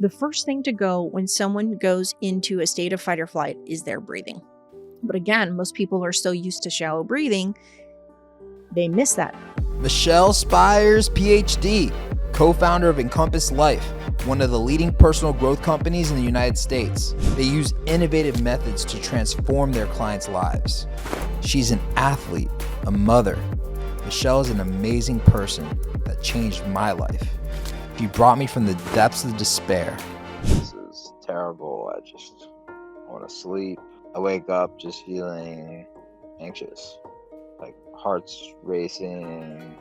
The first thing to go when someone goes into a state of fight or flight is their breathing. But again, most people are so used to shallow breathing, they miss that. Michelle Spires PHD, co-founder of Encompass Life, one of the leading personal growth companies in the United States. They use innovative methods to transform their clients' lives. She's an athlete, a mother. Michelle is an amazing person that changed my life. She brought me from the depths of despair. This is terrible. I just want to sleep. I wake up just feeling anxious, like heart's racing,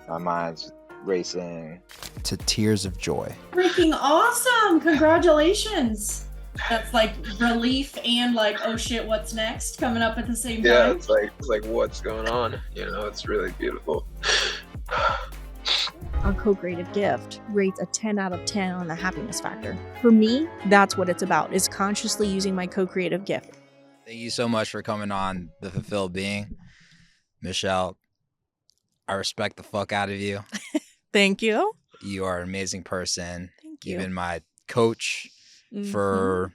my mind's racing. To tears of joy. Freaking awesome! Congratulations! That's like relief and like, oh shit, what's next? Coming up at the same time. Yeah, it's like what's going on? You know, it's really beautiful. Our co-creative gift rates a 10 out of 10 on the happiness factor. For me, that's what it's about, is consciously using my co-creative gift. Thank you so much for coming on The Fulfilled Being. Michelle, I respect the fuck out of you. Thank you. You are an amazing person. Thank you. You've been my coach for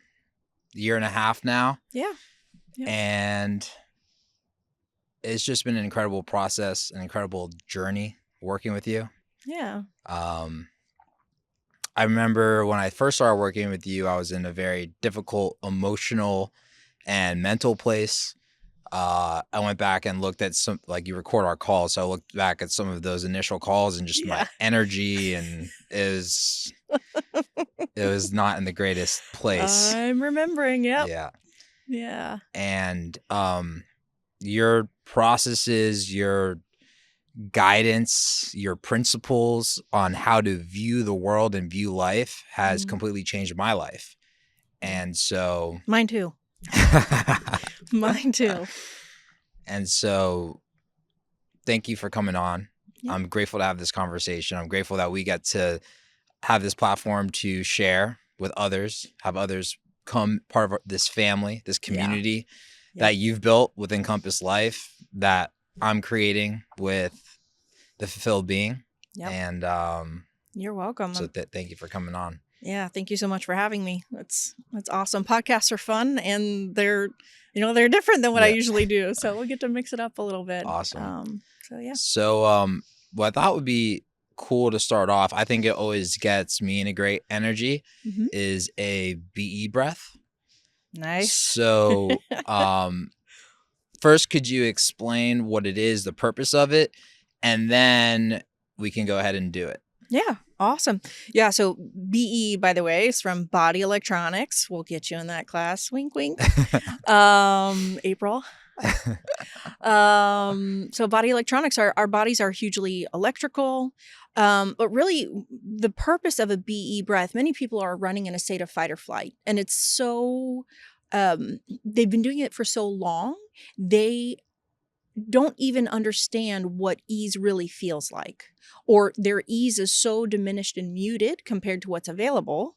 a year and a half now. Yeah. And it's just been an incredible process, an incredible journey working with you. Yeah. I remember when I first started working with you, I was in a very difficult emotional and mental place. I went back and looked at some, like you record our calls. So I looked back at some of those initial calls and just my energy, and it was not in the greatest place. I'm remembering. Yep. Yeah. Yeah. And your processes, your guidance, your principles on how to view the world and view life has completely changed my life. And so mine too. Mine too. And so thank you for coming on. Yeah. I'm grateful to have this conversation. I'm grateful that we get to have this platform to share with others, have others come part of this family, this community that you've built with Encompass Life, that I'm creating with The Fulfilled Being. Yep. And you're welcome. So thank you for coming on. Yeah, thank you so much for having me. That's awesome. Podcasts are fun, and they're different than what I usually do. So we'll get to mix it up a little bit. Awesome. So what I thought would be cool to start off, I think it always gets me in a great energy, is a BE breath. Nice. So first, could you explain what it is, the purpose of it, and then we can go ahead and do it. Yeah. Awesome. Yeah. So BE, by the way, is from Body Electronics. We'll get you in that class. Wink, wink. April. So Body Electronics, our bodies are hugely electrical. But really the purpose of a BE breath, many people are running in a state of fight or flight. And it's so, they've been doing it for so long, they don't even understand what ease really feels like, or their ease is so diminished and muted compared to what's available.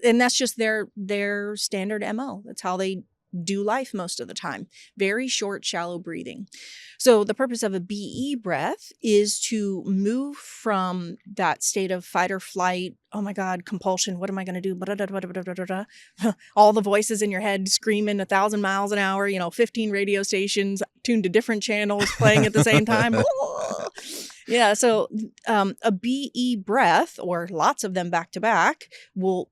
And that's just their standard MO. That's how they do life most of the time. Very short, shallow breathing. So the purpose of a BE breath is to move from that state of fight or flight. Oh my God, compulsion. What am I going to do? All the voices in your head screaming 1,000 miles an hour, 15 radio stations tuned to different channels playing at the same time. Yeah. So a BE breath, or lots of them back to back, will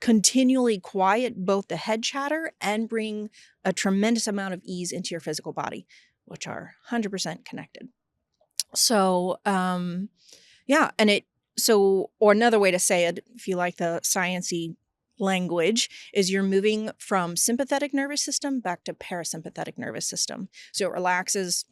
continually quiet both the head chatter and bring a tremendous amount of ease into your physical body, which are 100% connected. So, or another way to say it, if you like the sciencey language, is you're moving from sympathetic nervous system back to parasympathetic nervous system. So it relaxes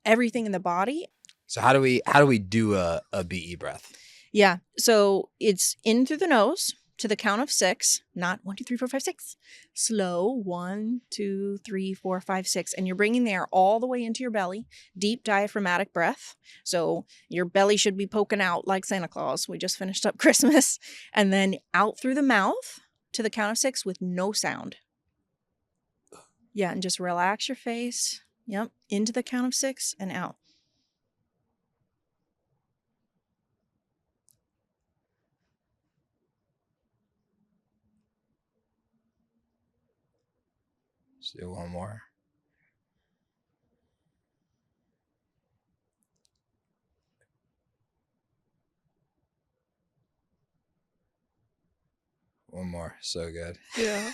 everything in the body. So how do we do a BE breath? Yeah. So it's in through the nose to the count of 6, not 1, 2, 3, 4, 5, 6. Slow. 1, 2, 3, 4, 5, 6. And you're bringing the air all the way into your belly. Deep diaphragmatic breath. So your belly should be poking out like Santa Claus. We just finished up Christmas. And then out through the mouth to the count of 6 with no sound. Yeah. And just relax your face. Yep. Into the count of 6 and out. Let's do one more. One more. So good. Yeah.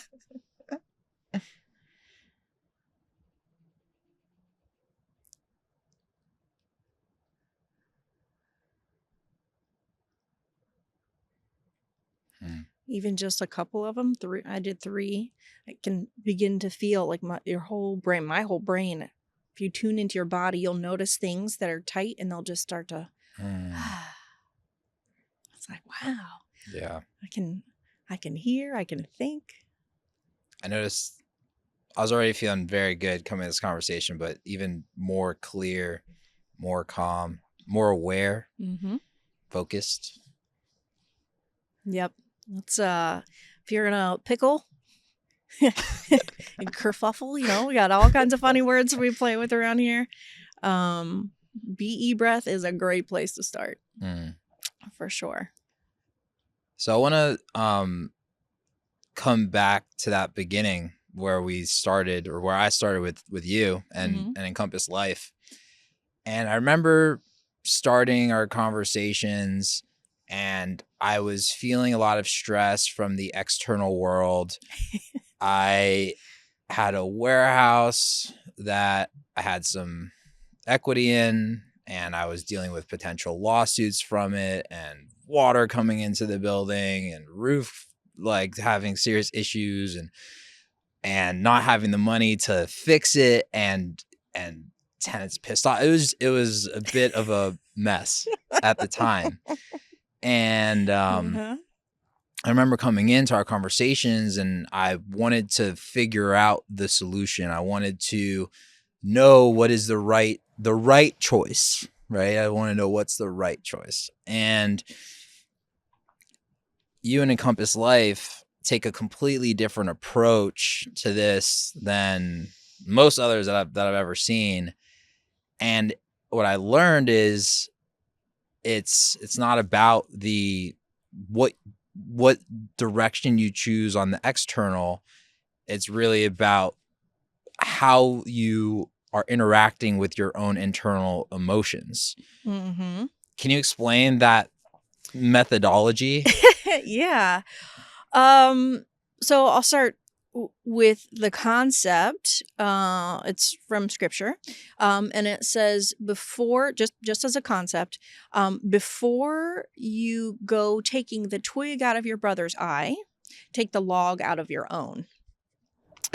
Even just a couple of them. I did 3. I can begin to feel like my whole brain. If you tune into your body, you'll notice things that are tight, and they'll just start to. It's like, wow. Yeah. I can hear. I can think. I noticed I was already feeling very good coming to this conversation, but even more clear, more calm, more aware, focused. Yep. Let's if you're in a pickle and kerfuffle, we got all kinds of funny words we play with around here. BE breath is a great place to start. For sure. So I want to come back to that beginning where we started, or where I started with you and Encompass Life. And I remember starting our conversations, and I was feeling a lot of stress from the external world. I had a warehouse that I had some equity in, and I was dealing with potential lawsuits from it, and water coming into the building, and roof like having serious issues, and not having the money to fix it, and tenants pissed off. It was a bit of a mess at the time. And I remember coming into our conversations, and I wanted to figure out the solution. I wanted to know what is the right choice, right? I want to know what's the right choice. And you and Encompass Life take a completely different approach to this than most others that I've ever seen. And what I learned is it's not about what direction you choose on the external. It's really about how you are interacting with your own internal emotions. Can you explain that methodology? Yeah. So I'll start with the concept. It's from scripture. And it says, before, just as a concept, before you go taking the twig out of your brother's eye, take the log out of your own.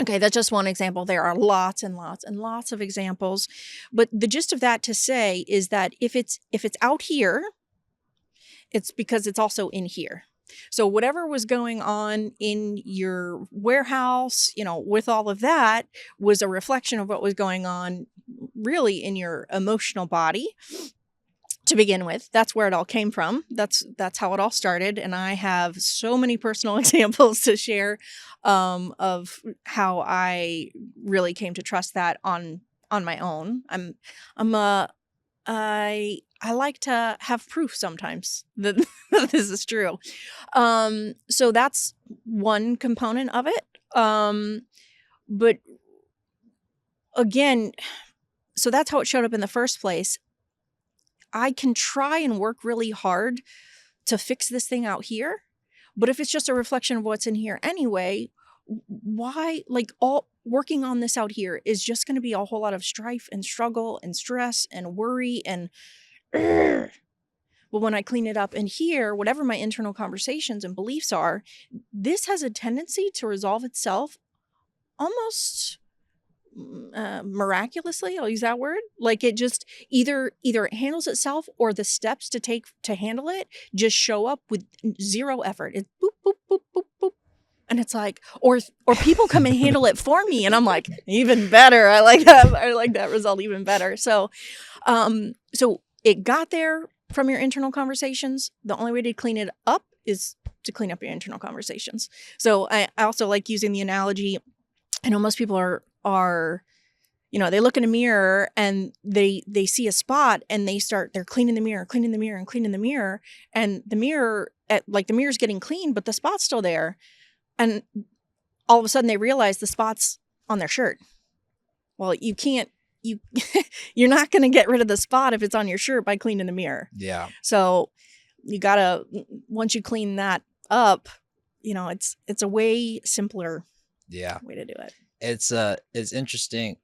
Okay, that's just one example. There are lots and lots and lots of examples. But the gist of that to say is that if it's out here, it's because it's also in here. So whatever was going on in your warehouse, with all of that, was a reflection of what was going on really in your emotional body to begin with. That's where it all came from. That's how it all started. And I have so many personal examples to share of how I really came to trust that on my own. I like to have proof sometimes that this is true. So that's one component of it. But again, so that's how it showed up in the first place. I can try and work really hard to fix this thing out here. But if it's just a reflection of what's in here anyway, why, all working on this out here is just going to be a whole lot of strife and struggle and stress and worry and well, when I clean it up in here, whatever my internal conversations and beliefs are, this has a tendency to resolve itself almost miraculously. I'll use that word. Like it just either it handles itself, or the steps to take to handle it just show up with zero effort. It's boop, boop, boop, boop, boop. And it's like, or people come and handle it for me. And I'm like, even better. I like that result even better. So it got there from your internal conversations. The only way to clean it up is to clean up your internal conversations. So I also like using the analogy. I know most people are they look in a mirror and they see a spot and they're cleaning the mirror. And the mirror's getting clean, but the spot's still there. And all of a sudden they realize the spot's on their shirt. Well, you can't, you're not going to get rid of the spot if it's on your shirt by cleaning the mirror. Yeah. So you gotta, once you clean that up, it's a way simpler way to do it. It's interesting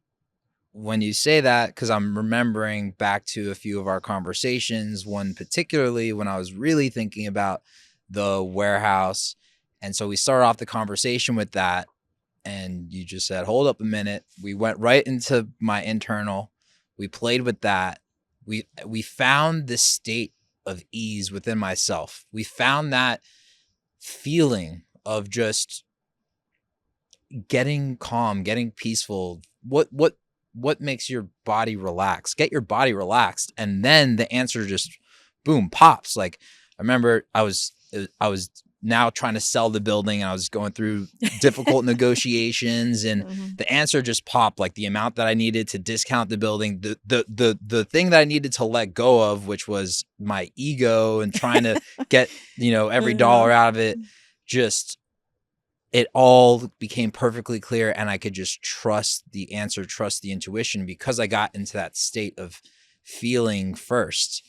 when you say that, because I'm remembering back to a few of our conversations, one particularly when I was really thinking about the warehouse. And so we started off the conversation with that, and you just said, hold up a minute. We went right into my internal. We played with that. We found this state of ease within myself. We found that feeling of just getting calm, getting peaceful. What makes your body relax? Get your body relaxed, and then the answer just boom pops. Like, I remember I was now trying to sell the building, and I was going through difficult negotiations, and the answer just popped, like the amount that I needed to discount the building, the thing that I needed to let go of, which was my ego and trying to get, every dollar out of it. Just, it all became perfectly clear, and I could just trust the answer, trust the intuition, because I got into that state of feeling first.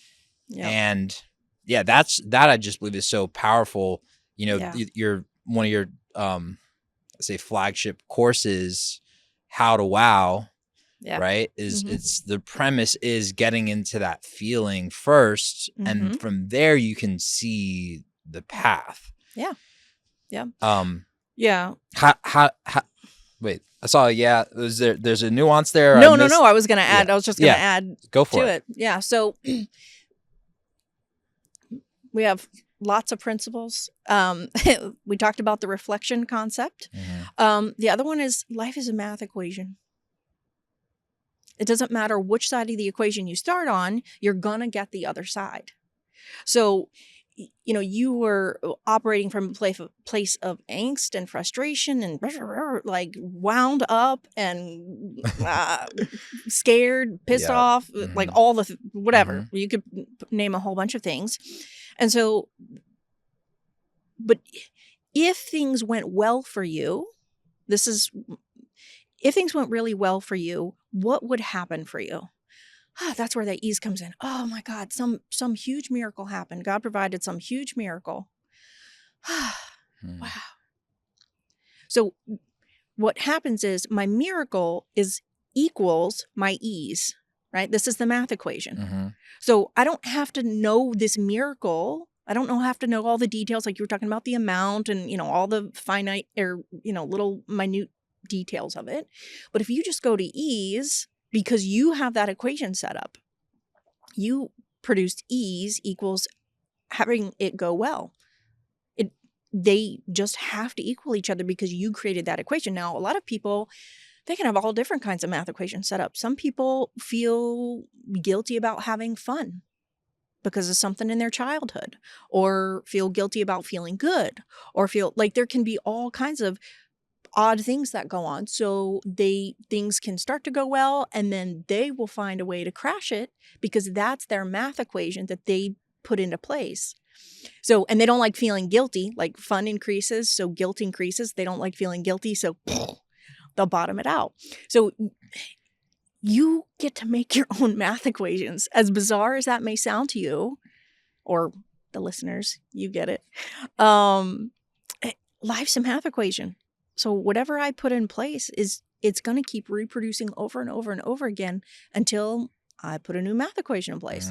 Yep. And yeah, that I just believe is so powerful. Your one of your say flagship courses, How to Wow, right? It's the premise is getting into that feeling first, and from there you can see the path. Yeah. Wait, I saw. Yeah, there's a nuance there. No. I was gonna add. I was just gonna add. Go for it. Yeah. So we have lots of principles. We talked about the reflection concept. The other one is life is a math equation. It doesn't matter which side of the equation you start on, you're gonna get the other side. So, you were operating from a place of angst and frustration and like wound up and scared, pissed off, like all the whatever. You could name a whole bunch of things. And so, but if things went well for you, if things went really well for you, what would happen for you? That's where that ease comes in. Oh my God, some huge miracle happened. God provided some huge miracle. Wow. So what happens is my miracle equals my ease, right? This is the math equation. So I don't have to know this miracle. I don't have to know all the details, like you were talking about the amount and, all the finite or, little minute details of it. But if you just go to ease, because you have that equation set up, you produced ease equals having it go well. They just have to equal each other because you created that equation. Now, a lot of people, they can have all different kinds of math equations set up. Some people feel guilty about having fun because of something in their childhood, or feel guilty about feeling good, or feel like there can be all kinds of odd things that go on. So things can start to go well, and then they will find a way to crash it because that's their math equation that they put into place. So, and they don't like feeling guilty, like fun increases, so guilt increases. They don't like feeling guilty, so they'll bottom it out. So you get to make your own math equations. As bizarre as that may sound to you, or the listeners, you get it. Life's a math equation. So whatever I put in place it's going to keep reproducing over and over and over again until I put a new math equation in place.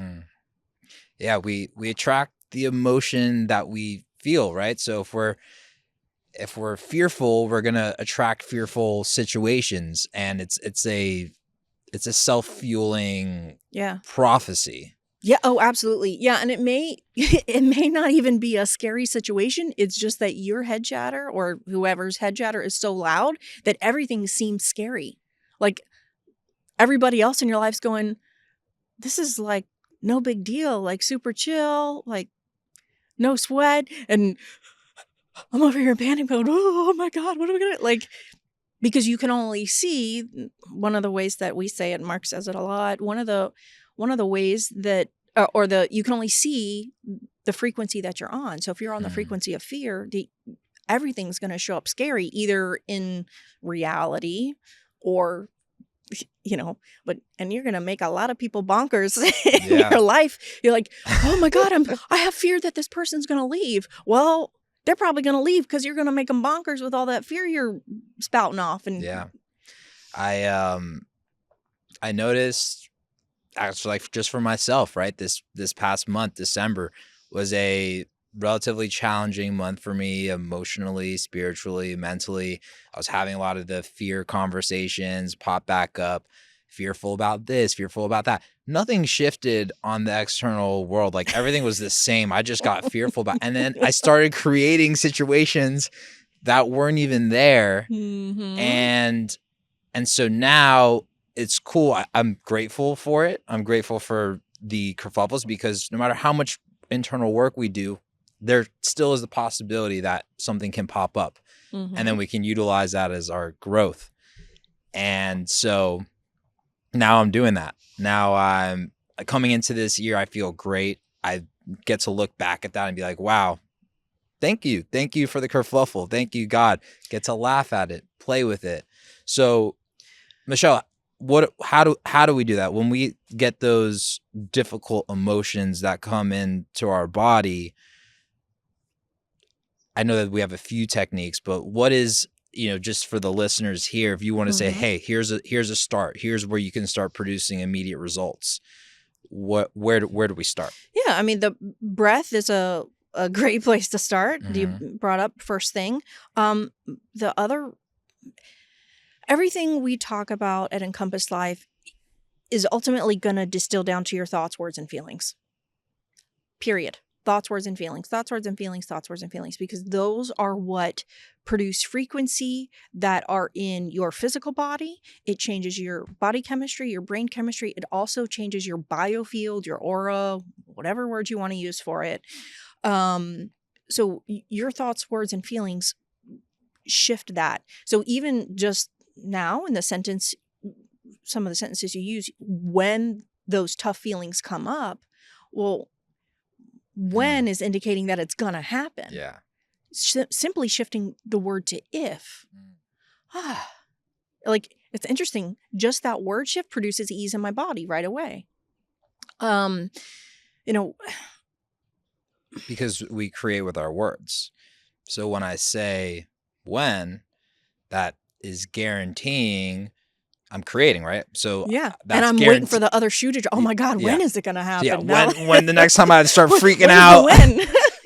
Yeah, we attract the emotion that we feel, right? So if we're fearful, we're going to attract fearful situations, and it's a self-fueling prophecy. Yeah. Oh, absolutely. Yeah. And it may not even be a scary situation. It's just that your head chatter or whoever's head chatter is so loud that everything seems scary. Like everybody else in your life's going, this is like no big deal, like super chill, like no sweat. And I'm over here in panic mode. Oh my God, what are we going to like? Because you can only see one of the ways that we say it, Mark says it a lot. One of the ways that, you can only see the frequency that you're on. So if you're on the frequency of fear, everything's going to show up scary, either in reality or, and you're going to make a lot of people bonkers in Yeah. your life. You're like, oh my God, I have fear that this person's going to leave. Well, they're probably going to leave because you're going to make them bonkers with all that fear you're spouting off. And Yeah. I noticed, actually, like, just for myself, right? This past month, December, was a relatively challenging month for me emotionally, spiritually, mentally. I was having a lot of the fear conversations pop back up, fearful about this, fearful about that. Nothing shifted on the external world. Like, everything was the same. I just got fearful about, and then I started creating situations that weren't even there. Mhm. And so now it's cool. I'm grateful for it. I'm grateful for the kerfuffles, because no matter how much internal work we do, there still is the possibility that something can pop up, and then we can utilize that as our growth. And so now I'm doing that. Now I'm coming into this year, I feel great. I get to look back at that and be like, wow, thank you. Thank you for the kerfuffle. Thank you, God. Get to laugh at it, play with it. So, Michelle, how do we do that when we get those difficult emotions that come into our body? I know that we have a few techniques, but what is, just for the listeners here, if you want to say, hey, here's a start, here's where you can start producing immediate results, where do we start? Yeah, I mean, the breath is a great place to start. You brought up first thing. Everything we talk about at Encompass Life is ultimately going to distill down to your thoughts, words, and feelings. Period. Thoughts, words, and feelings. Thoughts, words, and feelings. Thoughts, words, and feelings. Because those are what produce frequency that are in your physical body. It changes your body chemistry, your brain chemistry. It also changes your biofield, your aura, whatever word you want to use for it. So your thoughts, words, and feelings shift that. So even just now in the sentence, some of the sentences you use, when those tough feelings come up, well, when is indicating that it's going to happen. Yeah. Simply shifting the word to if. Like, it's interesting. Just that word shift produces ease in my body right away. Because we create with our words. So when I say when, that is guaranteeing I'm creating, right? So yeah, that's and I'm waiting for the other shoe to drop. Oh my God, when is it going to happen? So yeah, when the next time I start freaking out,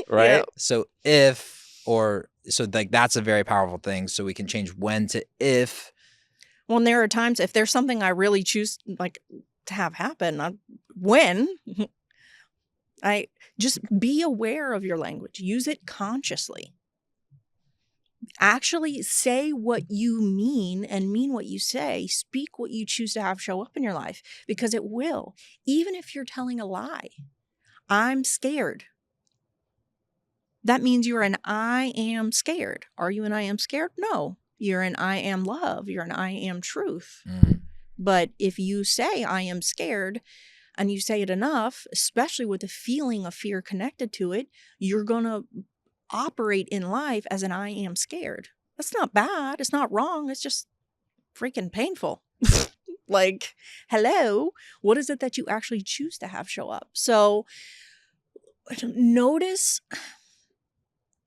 right? Yeah. So that's a very powerful thing. So we can change when to if. Well, and there are times if there's something I really choose to have happen, when I just be aware of your language, use it consciously. Actually say what you mean and mean what you say. Speak what you choose to have show up in your life, because it will. Even if you're telling a lie. I'm scared. That means you're an I am scared. Are you an I am scared? No. You're an I am love. You're an I am truth. But if you say I am scared and you say it enough, especially with the feeling of fear connected to it, you're going to operate in life as an I am scared. That's not bad. It's not wrong. It's just freaking painful. Like, hello, what is it that you actually choose to have show up? So notice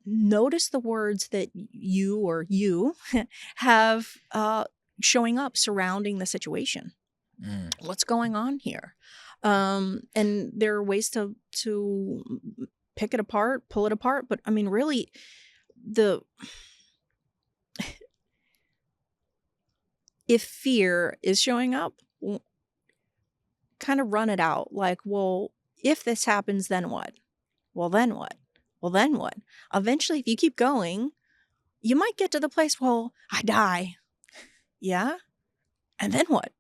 the words that you have showing up surrounding the situation. What's going on here? And there are ways to pick it apart, pull it apart. But I mean, really, if fear is showing up, kind of run it out. Like, well, if this happens, then what? Well, then what? Well, then what? Eventually, if you keep going, you might get to the place, well, I die. Yeah? And then what?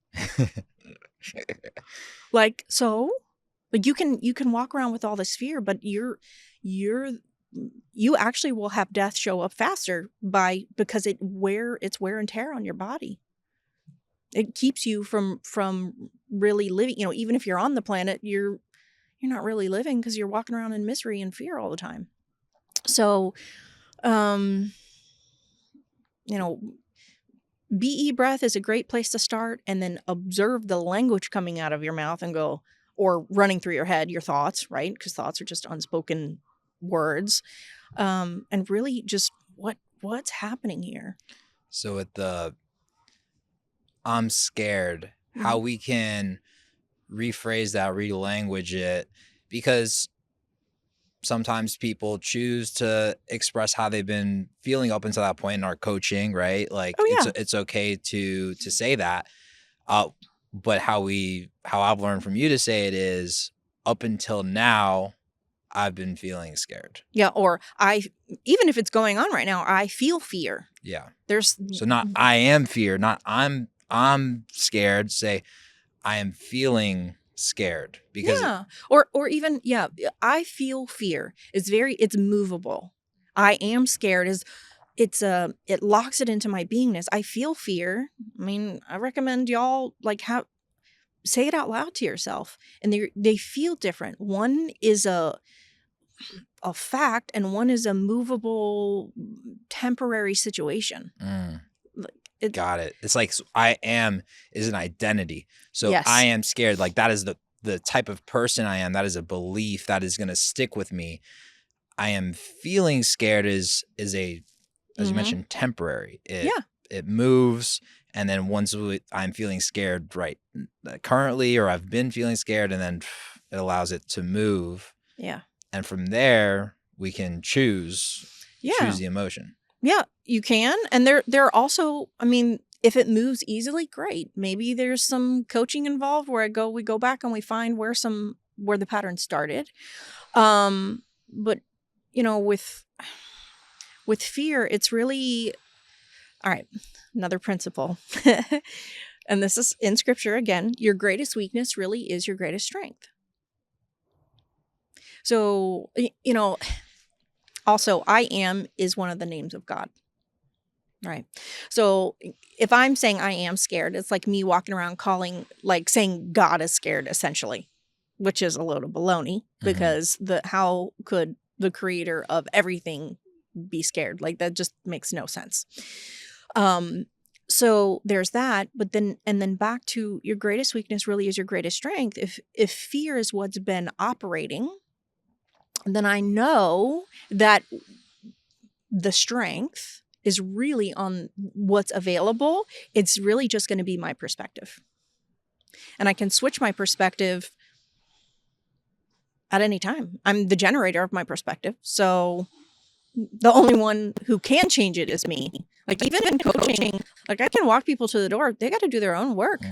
You can walk around with all this fear, but you actually will have death show up faster because it's wear and tear on your body. It keeps you from really living. Even if you're on the planet, you're not really living because you're walking around in misery and fear all the time. So, you know, BE breath is a great place to start, and then observe the language coming out of your mouth and go, or running through your head, your thoughts, right? Because thoughts are just unspoken words. And really just what's happening here. So with the I'm scared, how we can rephrase that, relanguage it, because sometimes people choose to express how they've been feeling up until that point in our coaching, right? Like Oh yeah. it's okay to say that. But how I've learned from you to say it is, up until now, I've been feeling scared. Yeah. Or even if it's going on right now, I feel fear. Yeah. There's So not I am fear, not I'm scared. Say I am feeling scared, because yeah. Or even, yeah, I feel fear. It's movable. I am scared it locks it into my beingness. I feel fear. I mean, I recommend y'all like say it out loud to yourself, and they feel different. One is a fact, and one is a movable temporary situation. Like got it. It's like I am is an identity. So yes. I am scared. Like that is the type of person I am. That is a belief that is going to stick with me. I am feeling scared is a, as you mentioned, temporary. It moves, and then once I'm feeling scared right currently, or I've been feeling scared, and then it allows it to move. Yeah. And from there we can choose the emotion. Yeah, you can. And there are also, I mean, if it moves easily, great. Maybe there's some coaching involved where we go back and we find where the pattern started. But you know, with fear, it's really, all right, another principle. And this is in scripture again, your greatest weakness really is your greatest strength. So, you know, also, I am is one of the names of God. Right. So if I'm saying I am scared, it's like me walking around saying God is scared, essentially, which is a load of baloney, because how could the creator of everything be scared? Like that just makes no sense. So there's that, but then back to your greatest weakness really is your greatest strength. If fear is what's been operating, then I know that the strength is really on what's available. It's really just going to be my perspective. And I can switch my perspective at any time. I'm the generator of my perspective. So the only one who can change it is me. Like even in coaching, like I can walk people to the door. They got to do their own work.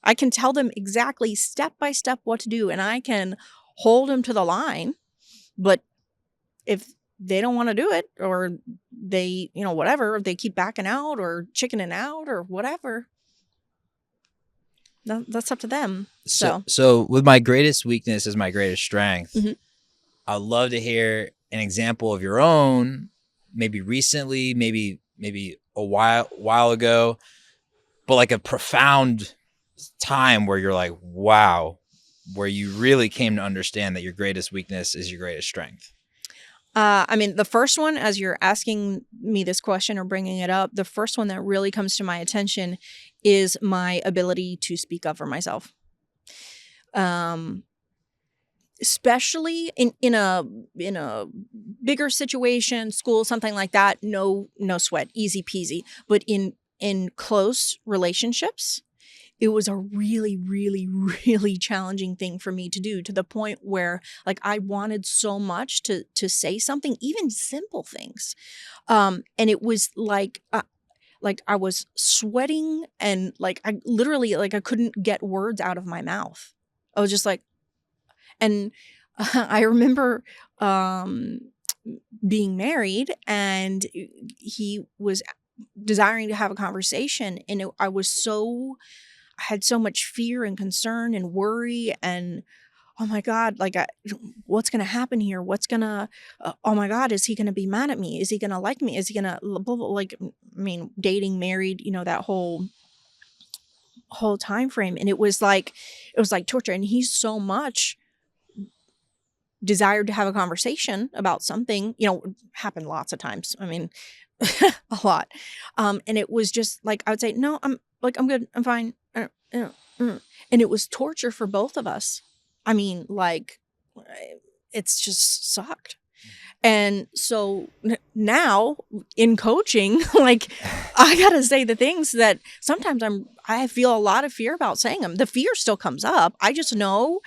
I can tell them exactly step by step what to do, and I can hold them to the line. But if they don't want to do it, or they, whatever, if they keep backing out or chickening out or whatever, that's up to them. So with my greatest weakness is my greatest strength. I'd love to hear an example of your own, maybe recently, maybe a while ago, but like a profound time where you're like, wow, where you really came to understand that your greatest weakness is your greatest strength. I mean, the first one, as you're asking me this question or bringing it up, the first one that really comes to my attention is my ability to speak up for myself. Especially in a bigger situation, school, something like that, no sweat, easy peasy. But in close relationships, it was a really, really, really challenging thing for me to do, to the point where like I wanted so much to say something, even simple things. And it was like I was sweating, and like I literally, like I couldn't get words out of my mouth. I was just like, and I remember being married, and he was desiring to have a conversation, and I had so much fear and concern and worry, and oh my God, like what's going to happen here? Oh my God, is he going to be mad at me? Is he going to like me? Is he going to, like, I mean, dating, married, that whole time frame. And it was like torture. And he's so much desired to have a conversation about something, you know, happened lots of times. I mean, a lot. And it was just like, I would say, no, I'm good. I'm fine. And it was torture for both of us. I mean, like, it's just sucked. And so now in coaching, like, I gotta say the things that sometimes I feel a lot of fear about saying them. The fear still comes up. I just know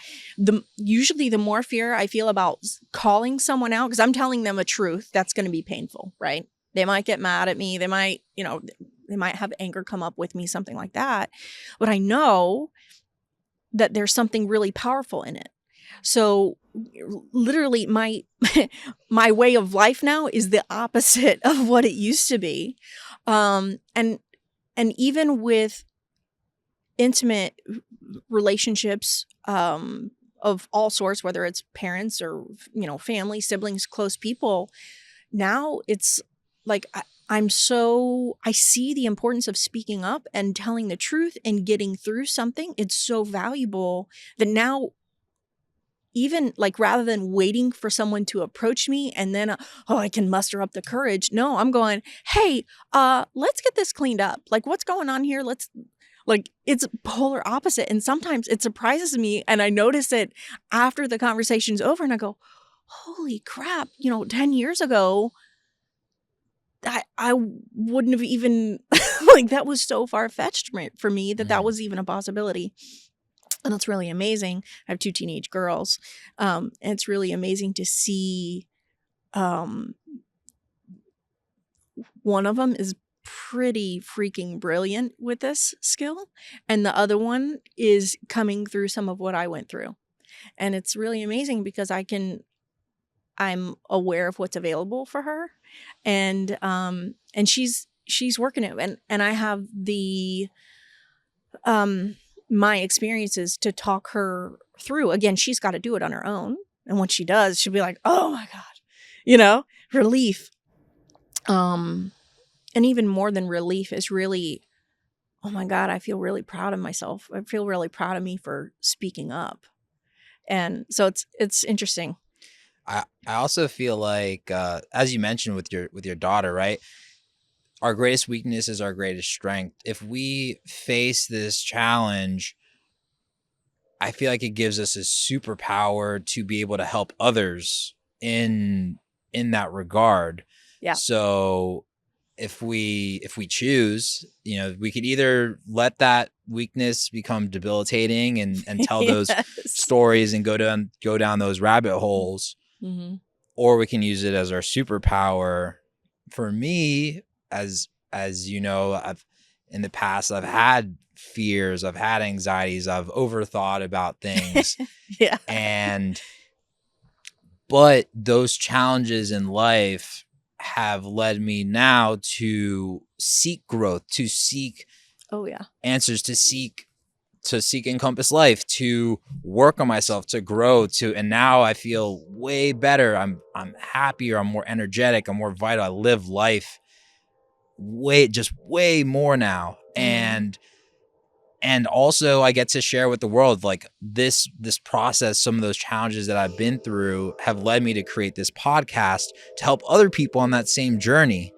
usually the more fear I feel about calling someone out, because I'm telling them a truth that's going to be painful, right? They might get mad at me. They might, you know, they might have anger come up with me, something like that. But I know that there's something really powerful in it. So literally my my way of life now is the opposite of what it used to be. And even with intimate relationships of all sorts, whether it's parents or, you know, family, siblings, close people, now it's like I see the importance of speaking up and telling the truth and getting through something. It's so valuable that now, even like, rather than waiting for someone to approach me and then, I can muster up the courage. No, I'm going, hey, let's get this cleaned up. Like, what's going on here? It's polar opposite. And sometimes it surprises me. And I notice it after the conversation's over and I go, holy crap, you know, 10 years ago, I wouldn't have even, like, that was so far-fetched for me that was even a possibility. And it's really amazing. I have 2 teenage girls. And it's really amazing to see one of them is pretty freaking brilliant with this skill. And the other one is coming through some of what I went through. And it's really amazing because I'm aware of what's available for her. And she's working it. And I have the my experiences to talk her through. Again, she's got to do it on her own. And when she does, she'll be like, oh my God, you know, relief. And even more than relief is really, oh my God, I feel really proud of myself. I feel really proud of me for speaking up. And so it's interesting. I also feel like, as you mentioned with your daughter, right? Our greatest weakness is our greatest strength. If we face this challenge, I feel like it gives us a superpower to be able to help others in that regard. Yeah. So if we choose, you know, we could either let that weakness become debilitating and tell those stories and go down those rabbit holes, or we can use it as our superpower. For me, as you know, in the past, I've had fears, I've had anxieties, I've overthought about things. Yeah. But those challenges in life have led me now to seek growth, to seek answers, to seek Encompass Life, to work on myself, to grow, and now I feel way better. I'm happier, I'm more energetic, I'm more vital. I live life way more now. And also I get to share with the world, like, this process. Some of those challenges that I've been through have led me to create this podcast to help other people on that same journey.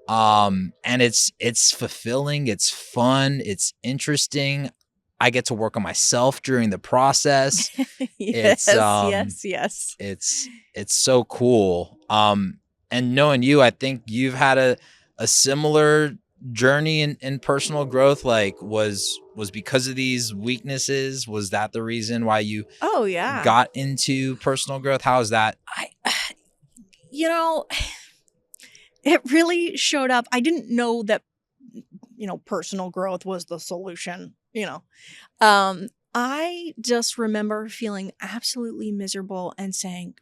And it's fulfilling, it's fun, it's interesting. I get to work on myself during the process. Yes. It's so cool. And knowing you, I think you've had a similar journey in personal growth. Like, was because of these weaknesses, was that the reason why you got into personal growth? How is that? You know, it really showed up. I didn't know that, you know, personal growth was the solution, you know. I just remember feeling absolutely miserable and saying,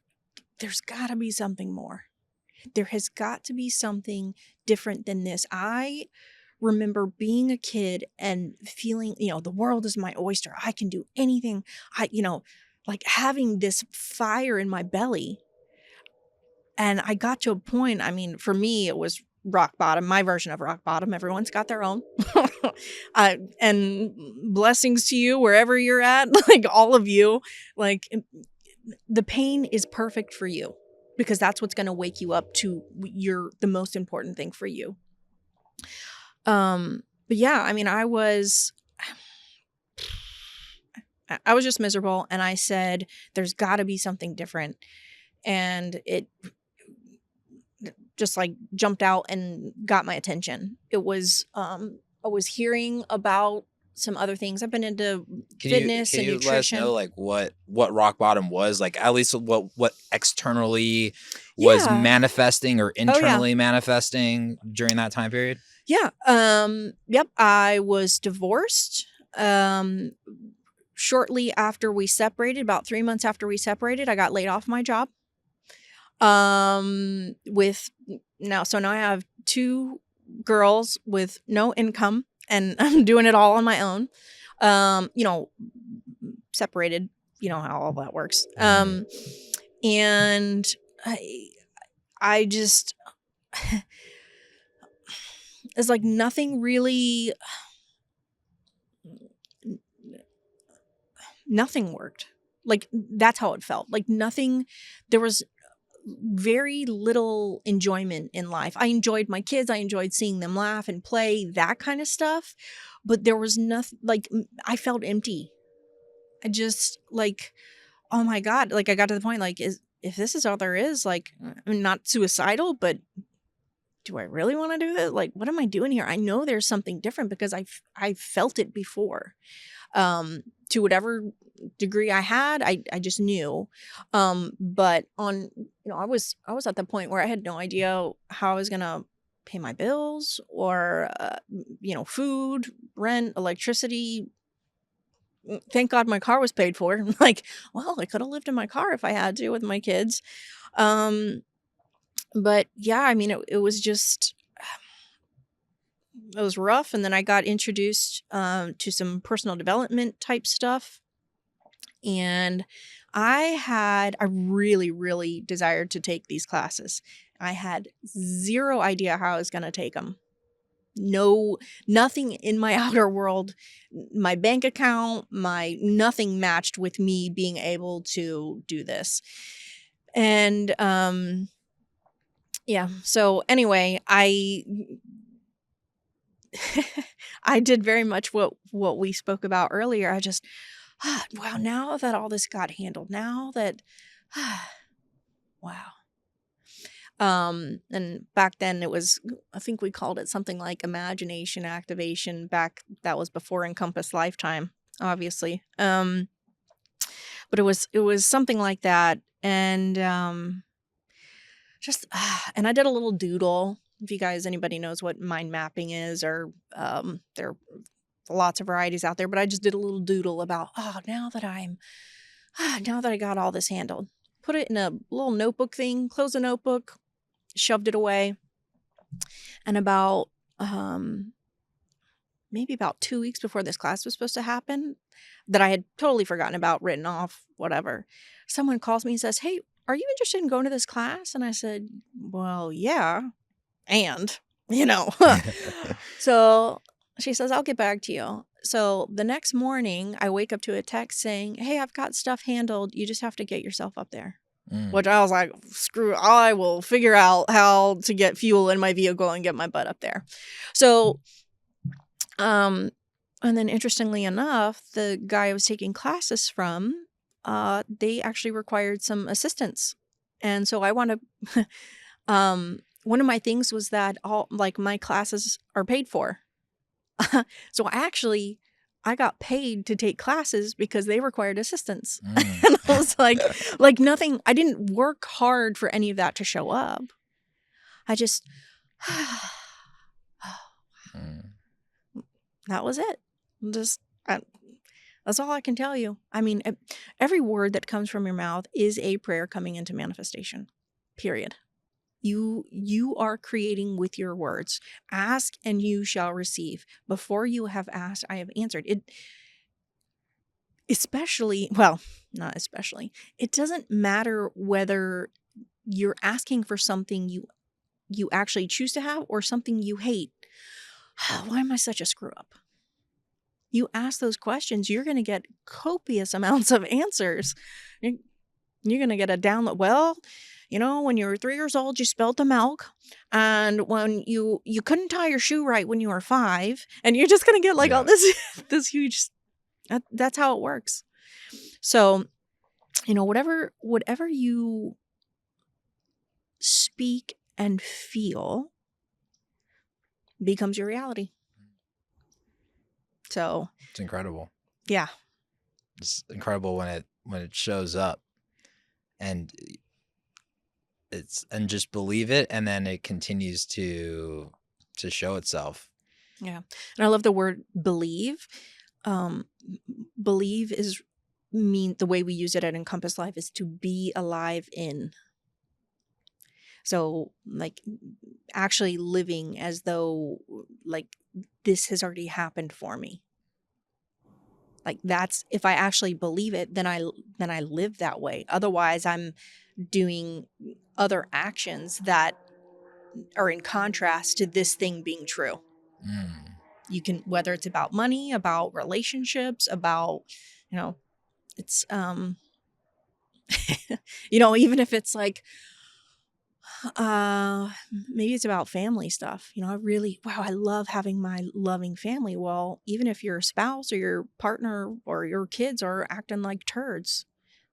there's got to be something more. There has got to be something different than this. I remember being a kid and feeling, you know, the world is my oyster. I can do anything. Like having this fire in my belly. And I got to a point, I mean, for me, it was rock bottom, my version of rock bottom. Everyone's got their own. And blessings to you wherever you're at, like all of you. Like, the pain is perfect for you because that's what's going to wake you up to the most important thing for you. But yeah, I mean, I was just miserable, and I said, there's got to be something different. And it just like jumped out and got my attention. It was, I was hearing about some other things. I've been into fitness and nutrition. Let us know like what rock bottom was, like at least what externally was manifesting or internally manifesting during that time period? Yeah. Yep. I was divorced. Shortly after we separated, about 3 months after we separated, I got laid off my job. Now I have 2 girls with no income, and I'm doing it all on my own. Separated, you know how all that works. And I just, it's like nothing worked. Like that's how it felt. Like nothing, there was very little enjoyment in life. I enjoyed my kids. I enjoyed seeing them laugh and play, that kind of stuff. But there was nothing, like I felt empty. I just like, oh my God. Like I got to the point, like, if this is all there is, like, I'm not suicidal, but do I really want to do this? Like, what am I doing here? I know there's something different because I felt it before. To whatever degree I had, I just knew. But I was at the point where I had no idea how I was going to pay my bills or, food, rent, electricity. Thank God my car was paid for. Like, well, I could have lived in my car if I had to with my kids. But yeah, I mean, it was just, it was rough. And then I got introduced to some personal development type stuff. And I really, really desired to take these classes. I had zero idea how I was going to take them. Nothing in my outer world, my bank account, nothing matched with me being able to do this. And, yeah. So anyway, I did very much what we spoke about earlier. I just, wow, now that all this got handled, now that, wow. And back then it was, I think we called it something like imagination activation that was before Encompass Lifetime, obviously. But it was something like that. And, and I did a little doodle. If anybody knows what mind mapping is, or, there are lots of varieties out there, but I just did a little doodle about, now that I got all this handled, put it in a little notebook thing, close the notebook, shoved it away. And about, maybe about 2 weeks before this class was supposed to happen, that I had totally forgotten about, written off, whatever, someone calls me and says, "Hey, are you interested in going to this class?" And I said, "Well, yeah. And, so she says, "I'll get back to you." So the next morning I wake up to a text saying, "Hey, I've got stuff handled. You just have to get yourself up there." Which I was like, screw, I will figure out how to get fuel in my vehicle and get my butt up there. So, and then interestingly enough, the guy I was taking classes from, they actually required some assistance. And so I want to, one of my things was that all like my classes are paid for. So I got paid to take classes because they required assistance. And I was like nothing, I didn't work hard for any of that to show up. I just, that was it. That's all I can tell you. I mean, every word that comes from your mouth is a prayer coming into manifestation, period. You are creating with your words. Ask and you shall receive. Before you have asked, I have answered. It doesn't matter whether you're asking for something you actually choose to have or something you hate. Why am I such a screw up? You ask those questions, you're going to get copious amounts of answers. You're going to get a download. Well, when you were 3 years old, you spilled the milk. And when you couldn't tie your shoe right when you were 5, and you're just going to get like all this, this huge, that's how it works. So, whatever you speak and feel becomes your reality. So it's incredible. Yeah. It's incredible when it shows up, and just believe it, and then it continues to show itself. Yeah. And I love the word believe. Believe the way we use it at Encompass Life is to be alive in. So like actually living as though like this has already happened for me. Like that's, if I actually believe it, then I live that way. Otherwise I'm doing other actions that are in contrast to this thing being true. You can, whether it's about money, about relationships, about, it's, even if it's like, maybe it's about family stuff. I love having my loving family. Well, even if your spouse or your partner or your kids are acting like turds,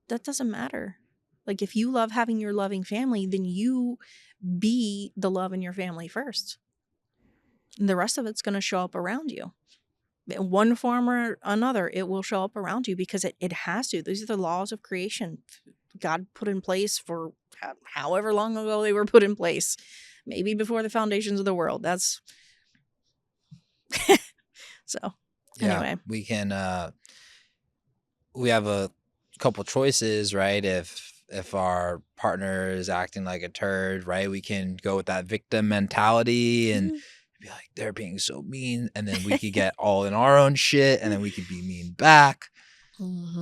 that doesn't matter. Like if you love having your loving family, then you be the love in your family first. And the rest of it's going to show up around you. In one form or another, it will show up around you because it has to. These are the laws of creation God put in place for however long ago they were put in place. Maybe before the foundations of the world. That's so anyway. We can we have a couple choices, right? If our partner is acting like a turd, right, we can go with that victim mentality and be like, they're being so mean, and then we could get all in our own shit, and then we could be mean back.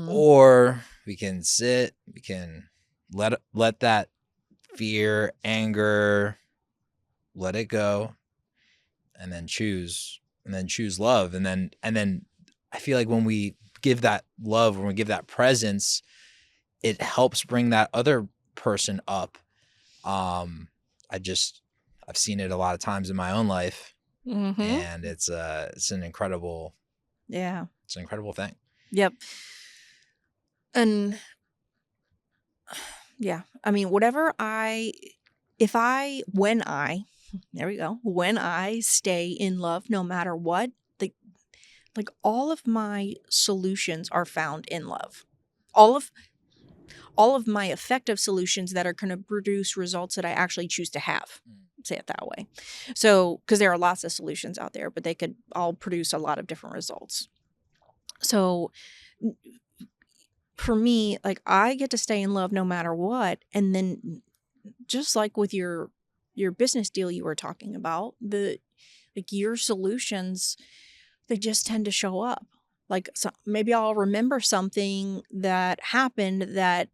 Or we can sit, we can let that fear, anger, let it go, and then choose love. And then I feel like when we give that love, when we give that presence, it helps bring that other person up. I've seen it a lot of times in my own life, and it's an incredible, it's an incredible thing. Yep. And yeah, I mean, when I stay in love, no matter what, like all of my solutions are found in love. All of my effective solutions that are going to produce results that I actually choose to have. Say it that way. So, because there are lots of solutions out there, but they could all produce a lot of different results. So for me, like I get to stay in love no matter what. And then just like with your business deal you were talking about, your solutions, they just tend to show up. Like maybe I'll remember something that happened that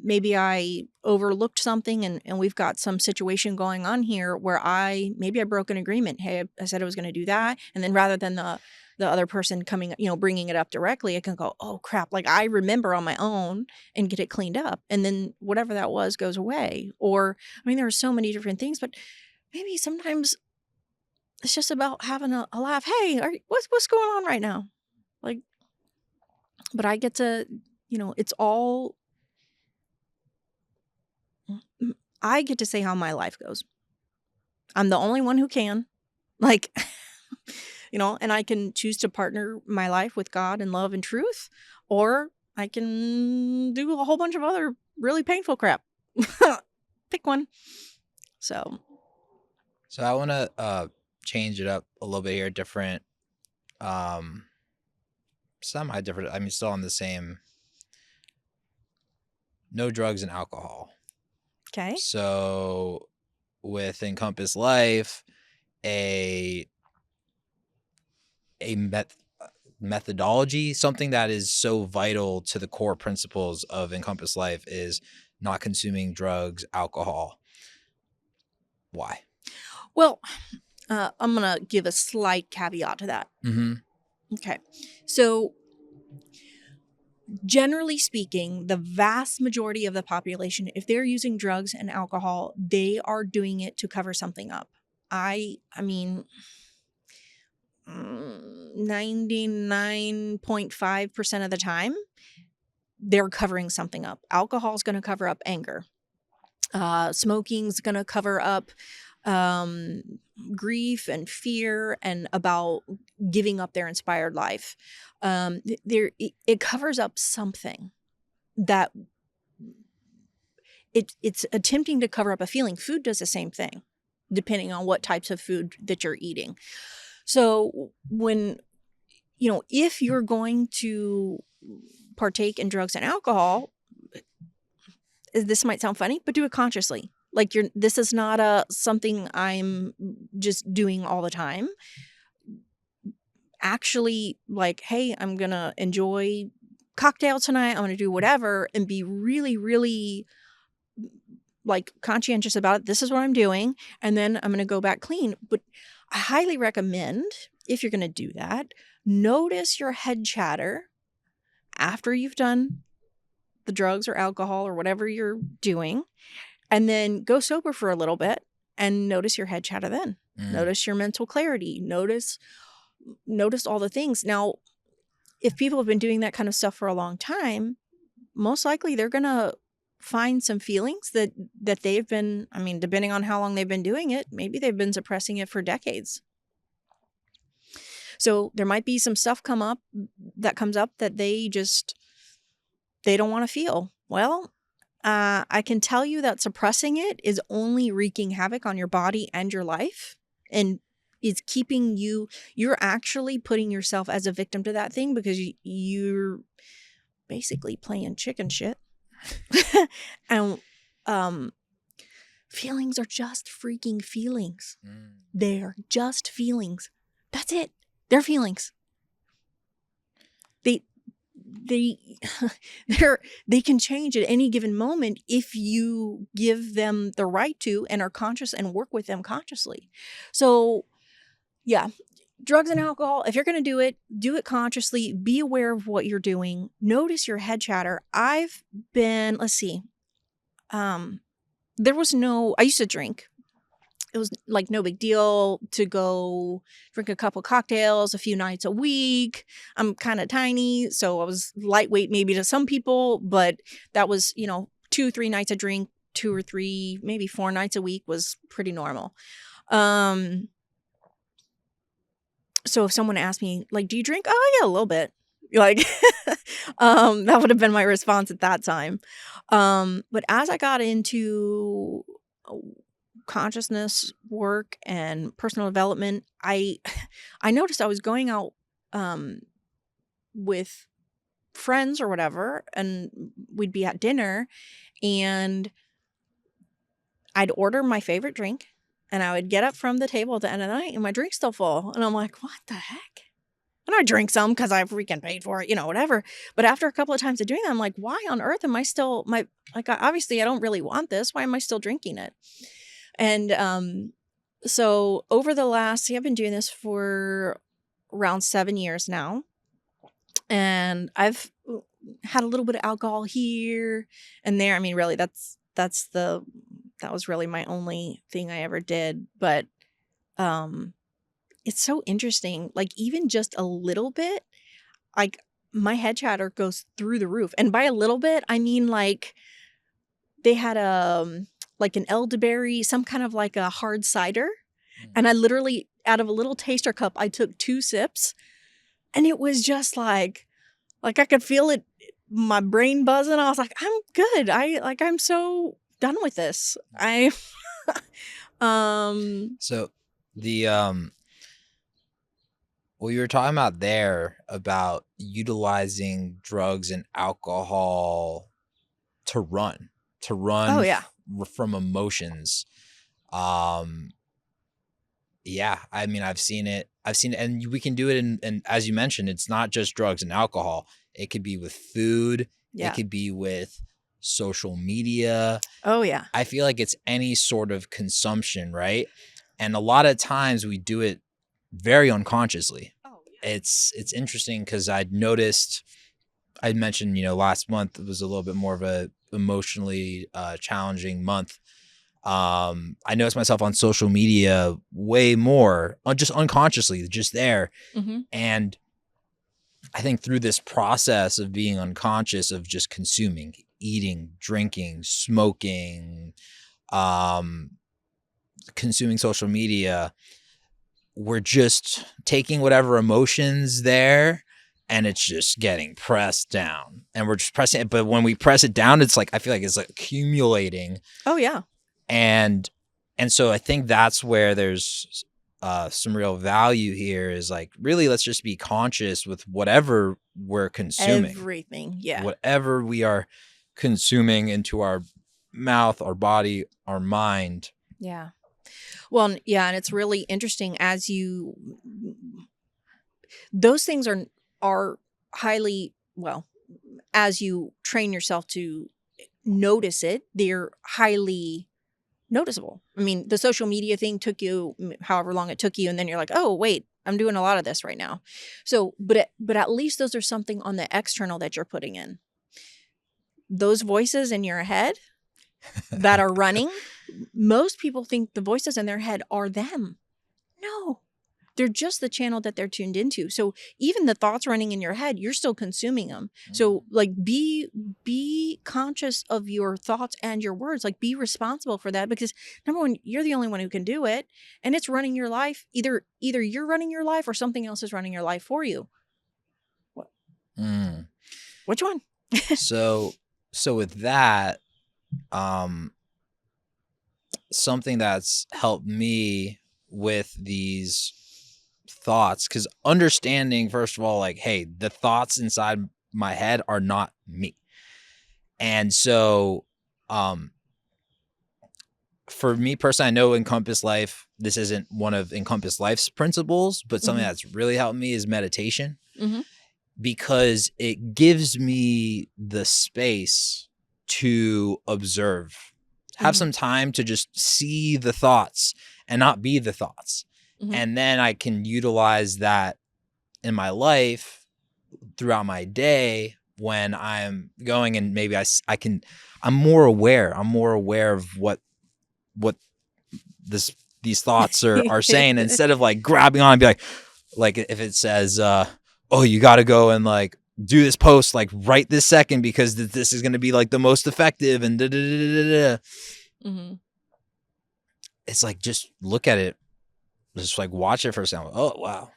maybe I overlooked something, and we've got some situation going on here where I broke an agreement. Hey, I said I was going to do that. And then rather than the other person coming, bringing it up directly, I can go, oh crap. Like I remember on my own and get it cleaned up. And then whatever that was goes away. Or, I mean, there are so many different things, but maybe sometimes it's just about having a laugh. Hey, what's going on right now? Like, but I get to, it's all, I get to say how my life goes. I'm the only one who can, like, and I can choose to partner my life with God and love and truth, or I can do a whole bunch of other really painful crap. Pick one. So I want to change it up a little bit here, different, semi-different. I mean, still on the same. No drugs and alcohol. Okay. So with Encompass Life, a methodology, something that is so vital to the core principles of Encompass Life is not consuming drugs, alcohol. Why? Well, I'm going to give a slight caveat to that. Okay. So generally speaking, the vast majority of the population, if they're using drugs and alcohol, they are doing it to cover something up. I mean, 99.5% of the time, they're covering something up. Alcohol is going to cover up anger. Smoking's going to cover up grief and fear and about giving up their inspired life. It covers up something that it's attempting to cover up a feeling. Food does the same thing, depending on what types of food that you're eating. So when, if you're going to partake in drugs and alcohol, this might sound funny, but do it consciously. Like this is not something I'm just doing all the time. Actually, like, hey, I'm going to enjoy cocktail tonight. I'm going to do whatever and be really, really like conscientious about it. This is what I'm doing. And then I'm going to go back clean. But I highly recommend, if you're going to do that, notice your head chatter after you've done the drugs or alcohol or whatever you're doing, and then go sober for a little bit and notice your head chatter then. Notice your mental clarity. Notice all the things. Now, if people have been doing that kind of stuff for a long time, most likely they're going to find some feelings that they've been, depending on how long they've been doing it, maybe they've been suppressing it for decades. So there might be some stuff comes up that they don't want to feel. Well, I can tell you that suppressing it is only wreaking havoc on your body and your life, and is keeping you're actually putting yourself as a victim to that thing, because you're basically playing chicken shit. And feelings are just freaking feelings. They're just feelings. That's it. They're feelings. They can change at any given moment if you give them the right to and are conscious and work with them consciously. So yeah, drugs and alcohol, if you're going to do it consciously. Be aware of what you're doing. Notice your head chatter. I used to drink. It was like no big deal to go drink a couple cocktails a few nights a week. I'm kind of tiny, so I was lightweight maybe to some people, but that was, 2-3 nights a drink, 2 or 3, maybe 4 nights a week was pretty normal. So if someone asked me, like, do you drink? Oh yeah, a little bit. Like, that would have been my response at that time. But as I got into consciousness work and personal development, I noticed I was going out with friends or whatever, and we'd be at dinner, and I'd order my favorite drink, and I would get up from the table at the end of the night and my drink's still full, and I'm like, what the heck? And I drink some because I freaking paid for it, whatever. But after a couple of times of doing that, I'm like, why on earth am I still obviously I don't really want this. Why am I still drinking it? And so over the last, I've been doing this for around 7 years now. And I've had a little bit of alcohol here and there. Really, that was really my only thing I ever did. But it's so interesting. Like, even just a little bit, like, my head chatter goes through the roof. And by a little bit, I mean, like, they had like an elderberry, some kind of like a hard cider. And I literally, out of a little taster cup, I took 2 sips, and it was just like I could feel it, my brain buzzing. I was like, I'm good. I'm so done with this. So the what you were talking about there about utilizing drugs and alcohol to run Oh yeah. from emotions. Yeah, I've seen it, and we can do it and as you mentioned, it's not just drugs and alcohol. It could be with food. Yeah. It could be with social media. Oh yeah. I feel like it's any sort of consumption, right? And a lot of times we do it very unconsciously. Oh yeah. It's interesting because I'd noticed I mentioned, last month was a little bit more of a emotionally challenging month. I noticed myself on social media way more, just unconsciously, just there. Mm-hmm. And I think through this process of being unconscious, of just consuming, eating, drinking, smoking, consuming social media, we're just taking whatever emotions there, and it's just getting pressed down, and we're just pressing it. But when we press it down, it's like, I feel like it's like accumulating. Oh yeah. And so I think that's where there's some real value here, is like, really, let's just be conscious with whatever we're consuming. Everything. Yeah. Whatever we are consuming into our mouth, our body, our mind. Yeah. Well, yeah, and it's really interesting those things are highly, well, as you train yourself to notice it, they're highly noticeable. I mean, the social media thing took you however long it took you, and then you're like, oh wait, I'm doing a lot of this right now. So, but at least those are something on the external that you're putting in. Those voices in your head that are running, most people think the voices in their head are them. No, they're just the channel that they're tuned into. So even the thoughts running in your head, you're still consuming them. So like be conscious of your thoughts and your words, like be responsible for that, because number one, you're the only one who can do it, and it's running your life. Either you're running your life or something else is running your life for you. What? Which one? So with that, something that's helped me with these thoughts, because understanding, first of all, like, hey, the thoughts inside my head are not me. And so for me personally, I know Encompass Life, this isn't one of Encompass Life's principles, but something that's really helped me is meditation. Because it gives me the space to observe, have some time to just see the thoughts and not be the thoughts. And then I can utilize that in my life throughout my day when I'm going, and maybe I'm more aware. I'm more aware of what these thoughts are saying, instead of like grabbing on and be like if it says, oh, you got to go and like do this post like right this second because this is going to be like the most effective, and it's like, just look at it, just like watch it for a second. Oh wow.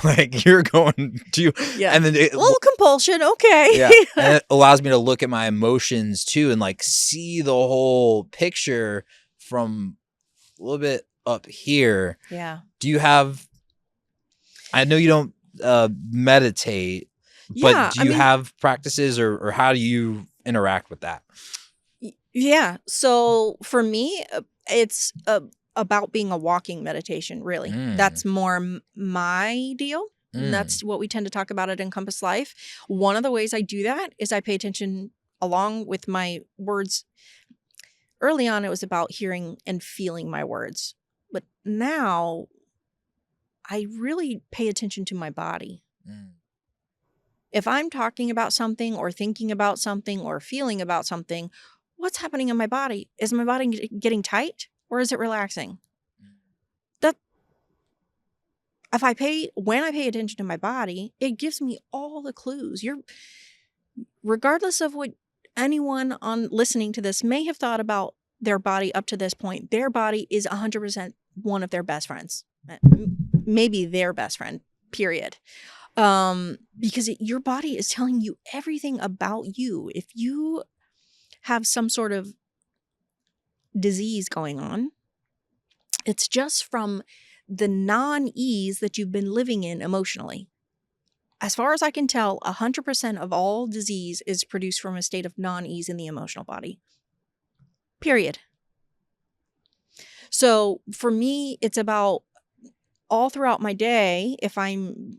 Like, you're going to, and then a little compulsion. Okay. Yeah. And it allows me to look at my emotions too, and like see the whole picture from a little bit up here. Yeah. Do you have, I know you don't meditate, but do you have practices, or how do you interact with that? Yeah. So for me, it's about being a walking meditation, really. That's more my deal. And that's what we tend to talk about at Encompass Life. One of the ways I do that is I pay attention along with my words. Early on, it was about hearing and feeling my words. But now I really pay attention to my body. If I'm talking about something or thinking about something or feeling about something, what's happening in my body? Is my body getting tight, or is it relaxing? When I pay attention to my body, it gives me all the clues. Regardless of what anyone on listening to this may have thought about their body up to this point, their body is 100% one of their best friends. Maybe their best friend, period. Because your body is telling you everything about you. If you have some sort of disease going on, it's just from the non-ease that you've been living in emotionally. As far as I can tell, 100% of all disease is produced from a state of non-ease in the emotional body. Period. So for me, it's about all throughout my day, if I'm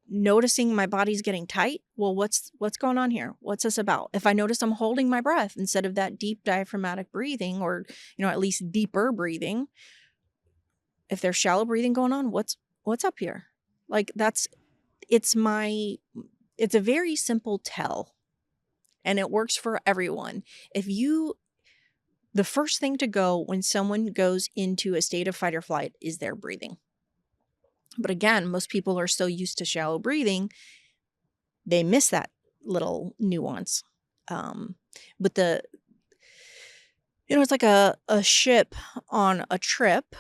noticing my body's getting tight, well, what's going on here? What's this about? If I notice I'm holding my breath instead of that deep diaphragmatic breathing, or, at least deeper breathing, if there's shallow breathing going on, what's up here? Like, it's it's a very simple tell, and it works for everyone. The first thing to go when someone goes into a state of fight or flight is their breathing. But again, most people are so used to shallow breathing, they miss that little nuance. But it's like a ship on a trip,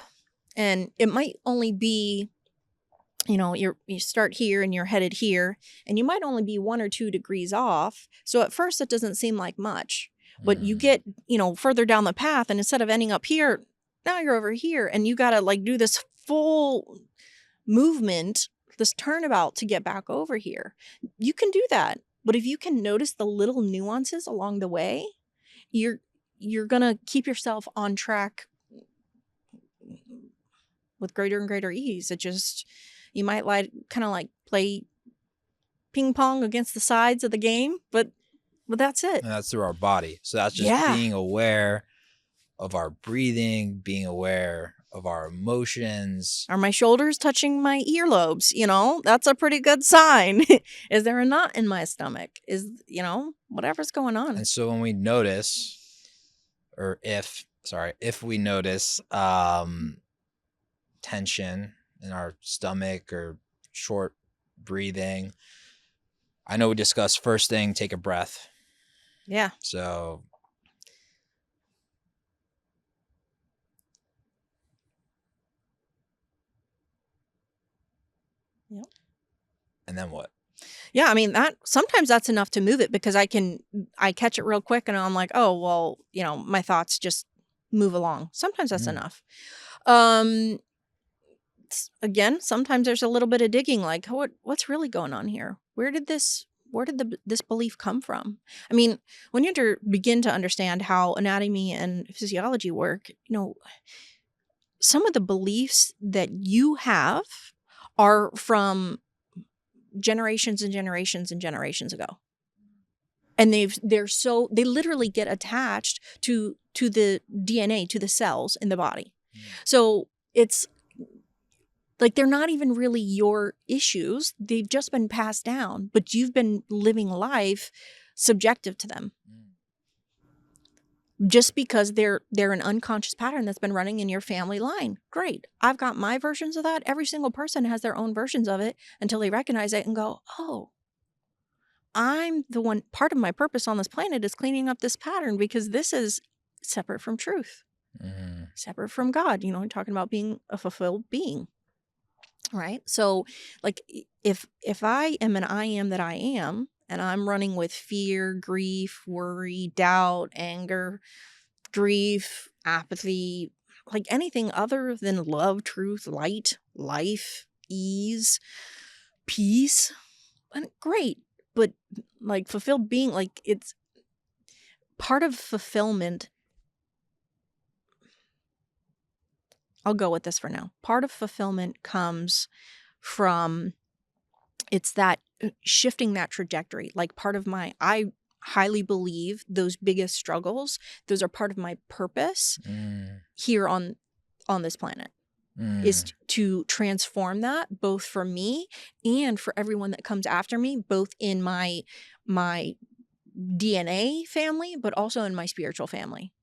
and it might only be, you start here and you're headed here, and you might only be 1 or 2 degrees off. So at first it doesn't seem like much, but you get, further down the path, and instead of ending up here, now you're over here, and you got to like do this full movement, this turnabout to get back over here. You can do that. But if you can notice the little nuances along the way, you're going to keep yourself on track with greater and greater ease. You might kind of like play ping pong against the sides of the game, but that's it. And that's through our body. So that's just being aware of our breathing, being aware of our emotions. Are my shoulders touching my earlobes? That's a pretty good sign. Is there a knot in my stomach? Whatever's going on. And so when we notice, if we notice tension in our stomach or short breathing, I know we discussed first thing, take a breath. Yeah. So yep. And then what? Yeah, I mean, sometimes that's enough to move it, because I catch it real quick and I'm like, oh, well, my thoughts just move along. Sometimes that's enough. Again, sometimes there's a little bit of digging, like what's really going on here? Where did this belief come from? I mean, when you begin to understand how anatomy and physiology work, some of the beliefs that you have are from generations and generations and generations ago. And they literally get attached to the DNA, to the cells in the body. So it's like they're not even really your issues. They've just been passed down, but you've been living life subjective to them. Just because they're an unconscious pattern that's been running in your family line. Great. I've got my versions of that. Every single person has their own versions of it until they recognize it and go, oh, I'm the one. Part of my purpose on this planet is cleaning up this pattern, because this is separate from truth, separate from God. Talking about being a fulfilled being. Right. So like if I am an I am that I am, and I'm running with fear, grief, worry, doubt, anger, grief, apathy, like anything other than love, truth, light, life, ease, peace, and great. But like fulfilled being, like it's part of fulfillment. I'll go with this for now. Part of fulfillment comes from, it's that shifting that trajectory. Like I highly believe those biggest struggles, those are part of my purpose here on this planet, is to transform that, both for me and for everyone that comes after me, both in my DNA family, but also in my spiritual family.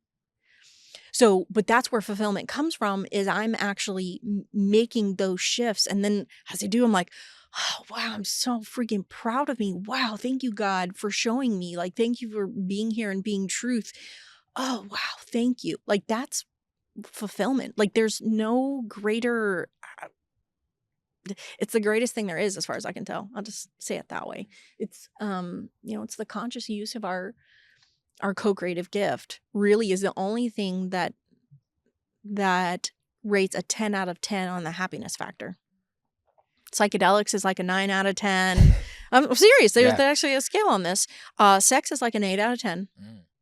So, but that's where fulfillment comes from, is I'm actually making those shifts. And then as I do, I'm like, oh, wow, I'm so freaking proud of me. Wow. Thank you, God, for showing me. Like, thank you for being here and being truth. Oh, wow. Thank you. Like, that's fulfillment. Like, there's no greater, it's the greatest thing there is, as far as I can tell. I'll just say it that way. It's, it's the conscious use of our co-creative gift really is the only thing that rates a 10 out of 10 on the happiness factor. Psychedelics is like a 9 out of 10. I'm serious. There's actually a scale on this. Sex is like an 8 out of 10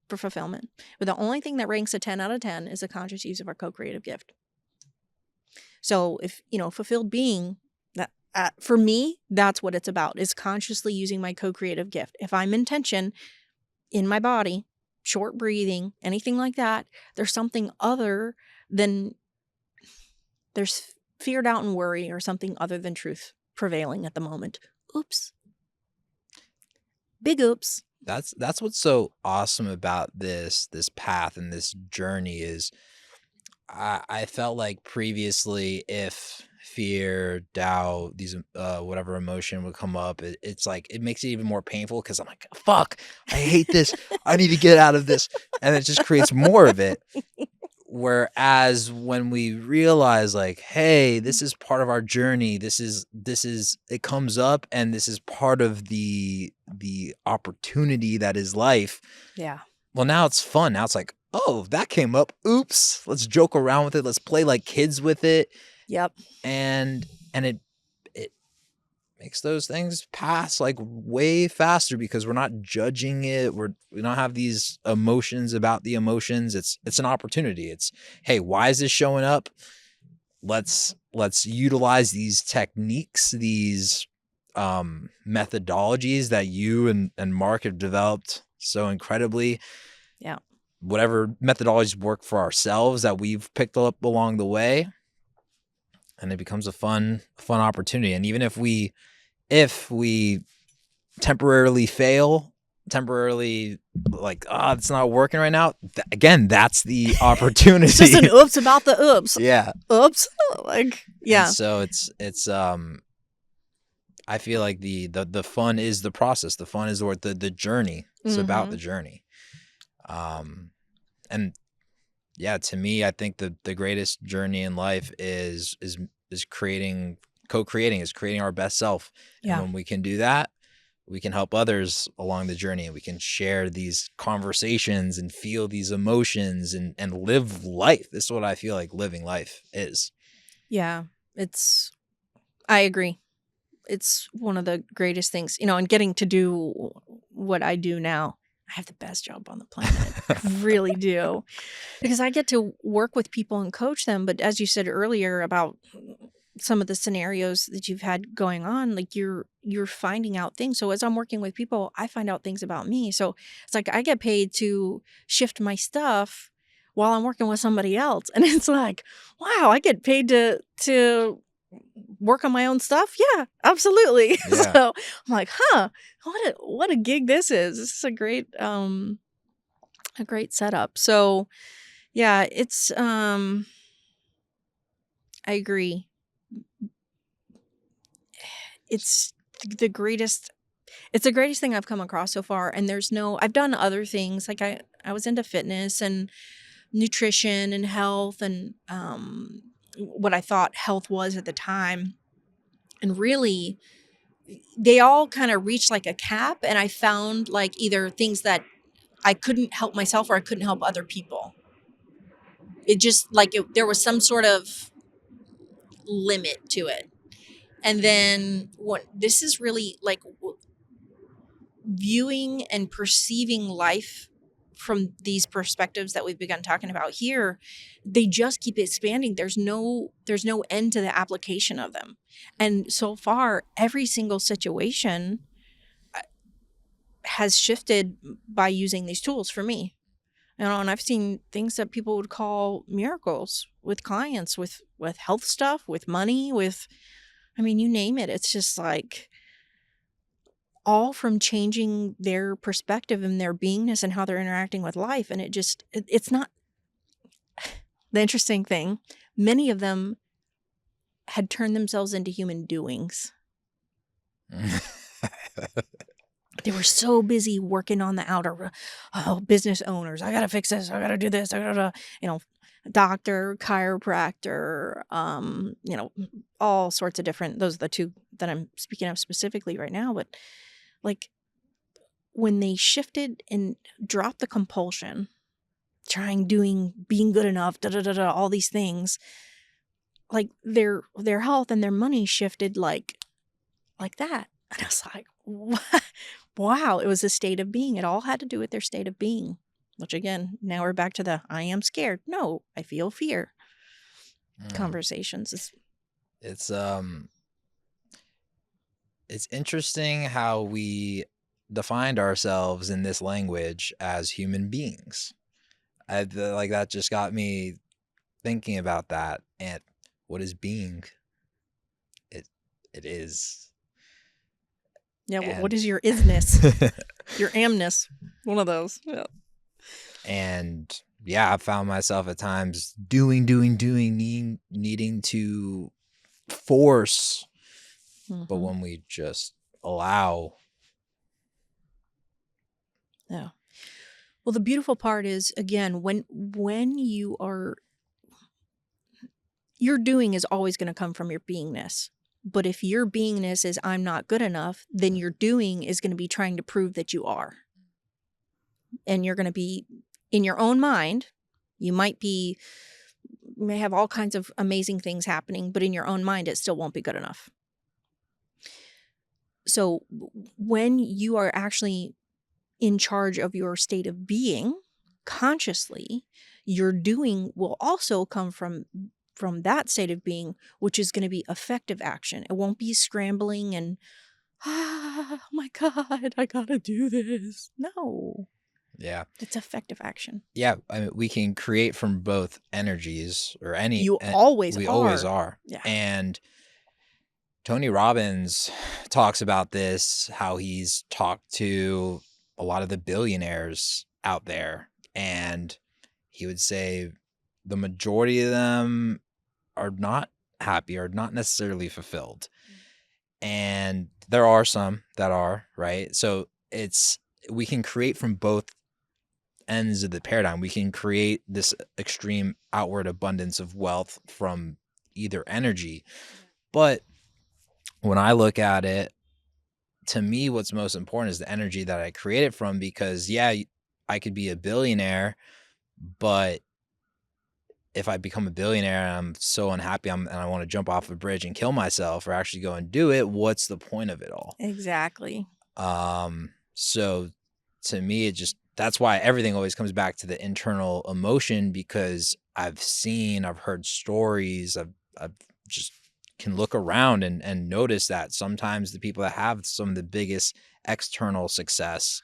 for fulfillment. But the only thing that ranks a 10 out of 10 is the conscious use of our co-creative gift. So if, fulfilled being, that for me, that's what it's about, is consciously using my co-creative gift. If I'm in tension in my body, short breathing, anything like that, there's something other than, there's fear, doubt, and worry, or something other than truth prevailing at the moment. Oops. Big oops. That's what's so awesome about this path and this journey is I felt like previously if fear, doubt, these whatever emotion would come up, it's like it makes it even more painful because I'm like, fuck, I hate this. I need to get out of this. And it just creates more of it. Whereas when we realize like, hey, this is part of our journey, this is it comes up and this is part of the opportunity that is life. Yeah. Well, now it's fun. Now it's like, oh, that came up. Oops. Let's joke around with it. Let's play like kids with it. Yep. And it makes those things pass like way faster because we're not judging it. We don't have these emotions about the emotions. It's an opportunity. It's, hey, why is this showing up? Let's utilize these techniques, these methodologies that you and Mark have developed so incredibly. Yeah. Whatever methodologies work for ourselves that we've picked up along the way. And it becomes a fun opportunity. And even if we temporarily fail, temporarily like, it's not working right now. Again, that's the opportunity. It's just an oops about the oops. Yeah. Oops. Like, yeah. And so it's I feel like the fun is the process. The fun is the journey. It's about the journey. And yeah, to me, I think the greatest journey in life is creating our best self. Yeah. And when we can do that, we can help others along the journey and we can share these conversations and feel these emotions and live life. This is what I feel like living life is. Yeah. I agree. It's one of the greatest things, and getting to do what I do now. I have the best job on the planet. I really do. Because I get to work with people and coach them. But as you said earlier about some of the scenarios that you've had going on, like you're finding out things. So as I'm working with people, I find out things about me. So it's like I get paid to shift my stuff while I'm working with somebody else. And it's like, wow, I get paid to work on my own stuff. Yeah, absolutely. Yeah. So I'm like, what a gig this is. This is a great setup. So yeah, it's I agree. It's the greatest thing I've come across so far. And I've done other things. Like I was into fitness and nutrition and health and what I thought health was at the time. And really, they all kind of reached like a cap. And I found like either things that I couldn't help myself or I couldn't help other people. It just there was some sort of limit to it. And then this is really like viewing and perceiving life from these perspectives that we've begun talking about here, they just keep expanding. There's no end to the application of them. And so far, every single situation has shifted by using these tools for me. And I've seen things that people would call miracles with clients, with health stuff, with money, you name it. It's just like all from changing their perspective and their beingness and how they're interacting with life. And it's not the interesting thing. Many of them had turned themselves into human doings. They were so busy working on the outer, business owners. I got to fix this. I got to do this. I got to, doctor, chiropractor, all sorts of different, those are the two that I'm speaking of specifically right now. But like when they shifted and dropped the compulsion, being good enough, all these things, like their health and their money shifted like that. And I was like, what? Wow, it was a state of being. It all had to do with their state of being, which again, now we're back to the I am scared. No, I feel fear conversations. It's interesting how we defined ourselves in this language as human beings. Like that just got me thinking about that. And what is being? It is Yeah. And What is your isness? Your amness? One of those. Yeah. And yeah, I found myself at times doing, needing to force. But when we just allow. Yeah. Well, the beautiful part is, again, when your doing is always going to come from your beingness. But if your beingness is I'm not good enough, then your doing is going to be trying to prove that you are. And you're going to be in your own mind. You may have all kinds of amazing things happening, but in your own mind, it still won't be good enough. So when you are actually in charge of your state of being consciously, your doing will also come from that state of being, which is going to be effective action. It won't be scrambling and, oh my God, I gotta do this. No. Yeah. It's effective action. Yeah. I mean, we can create from both energies or any. You always we are. always are. Yeah. And Tony Robbins talks about this, how he's talked to a lot of the billionaires out there. And he would say the majority of them are not happy or not necessarily fulfilled. And there are some that are, right? So we can create from both ends of the paradigm. We can create this extreme outward abundance of wealth from either energy. But when I look at it, to me, what's most important is the energy that I create it from, because I could be a billionaire, but if I become a billionaire and I'm so unhappy and I want to jump off a bridge and kill myself or actually go and do it, what's the point of it all? Exactly. So to me, that's why everything always comes back to the internal emotion, because I've heard stories, I've just can look around and notice that sometimes the people that have some of the biggest external success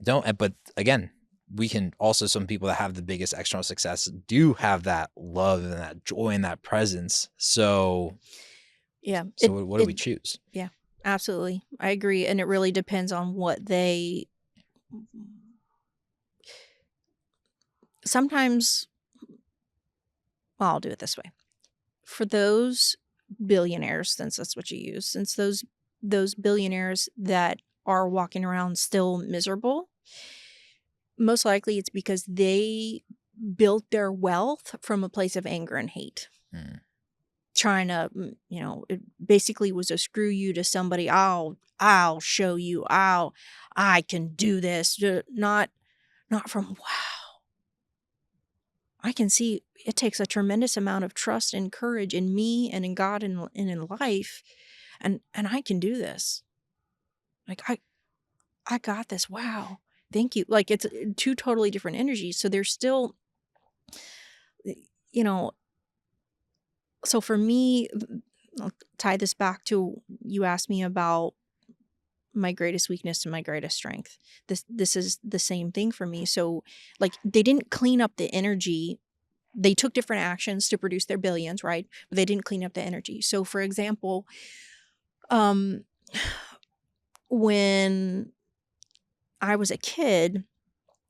don't, but again, we can also, some people that have the biggest external success do have that love and that joy and that presence. So yeah. So what do we choose? Yeah, absolutely. I agree. And it really depends on what sometimes, well, I'll do it this way. For those billionaires, since that's what you use, since those billionaires that are walking around still miserable, most likely it's because they built their wealth from a place of anger and hate. Trying to, it basically was a screw you to somebody. I'll show you. I can do this. Not from, wow. I can see it takes a tremendous amount of trust and courage in me and in God and in life. And I can do this. Like, I got this. Wow. Thank you. Like, it's two totally different energies. So there's still, so for me, I'll tie this back to, you asked me about my greatest weakness and my greatest strength. This is the same thing for me. So like, they didn't clean up the energy. They took different actions to produce their billions, right? But they didn't clean up the energy. So for example, when I was a kid,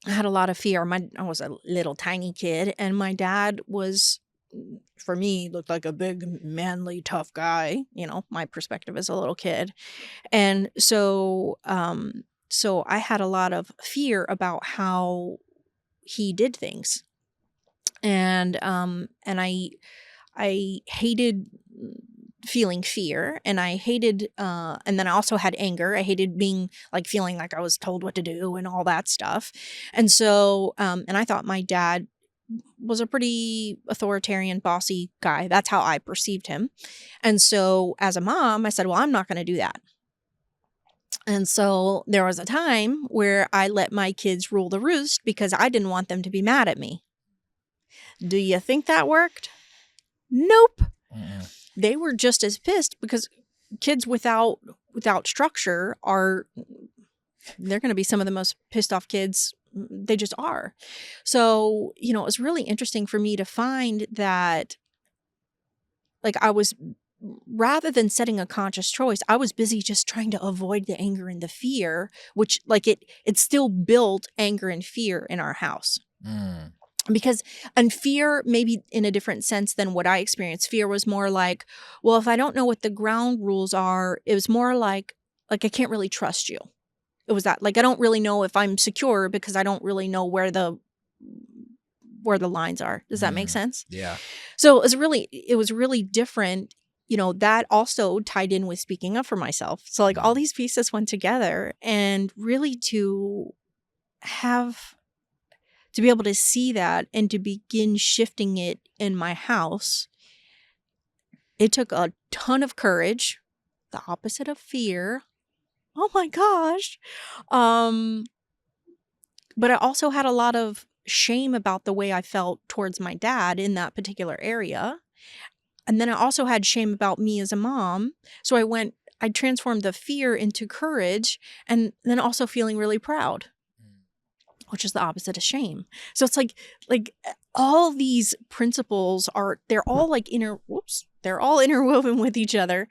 I had a lot of fear. I was a little tiny kid, and my dad was, for me, looked like a big, manly, tough guy. My perspective as a little kid. And so I had a lot of fear about how he did things. And I hated feeling fear, and I hated, and then I also had anger. I hated being like, feeling like I was told what to do and all that stuff. And so, and I thought my dad was a pretty authoritarian, bossy guy. That's how I perceived him. And so as a mom, I said, well, I'm not going to do that. And so there was a time where I let my kids rule the roost because I didn't want them to be mad at me. Do you think that worked? Nope. Mm-mm. They were just as pissed, because kids without structure they're going to be some of the most pissed off kids. They just are. So, it was really interesting for me to find that, like, I was rather than setting a conscious choice, I was busy just trying to avoid the anger and the fear, which like it still built anger and fear in our house. Mm. Because, and fear, maybe in a different sense than what I experienced. Fear was more like, well, if I don't know what the ground rules are, it was more like I can't really trust you. It was that, like, I don't really know if I'm secure because I don't really know where the lines are. Does that make sense? Yeah. So it was really different. You know, that also tied in with speaking up for myself. So like all these pieces went together, and really to be able to see that and to begin shifting it in my house, it took a ton of courage, the opposite of fear. Oh my gosh. But I also had a lot of shame about the way I felt towards my dad in that particular area. And then I also had shame about me as a mom. So I transformed the fear into courage, and then also feeling really proud, which is the opposite of shame. So it's like all these principles they're all like they're all interwoven with each other.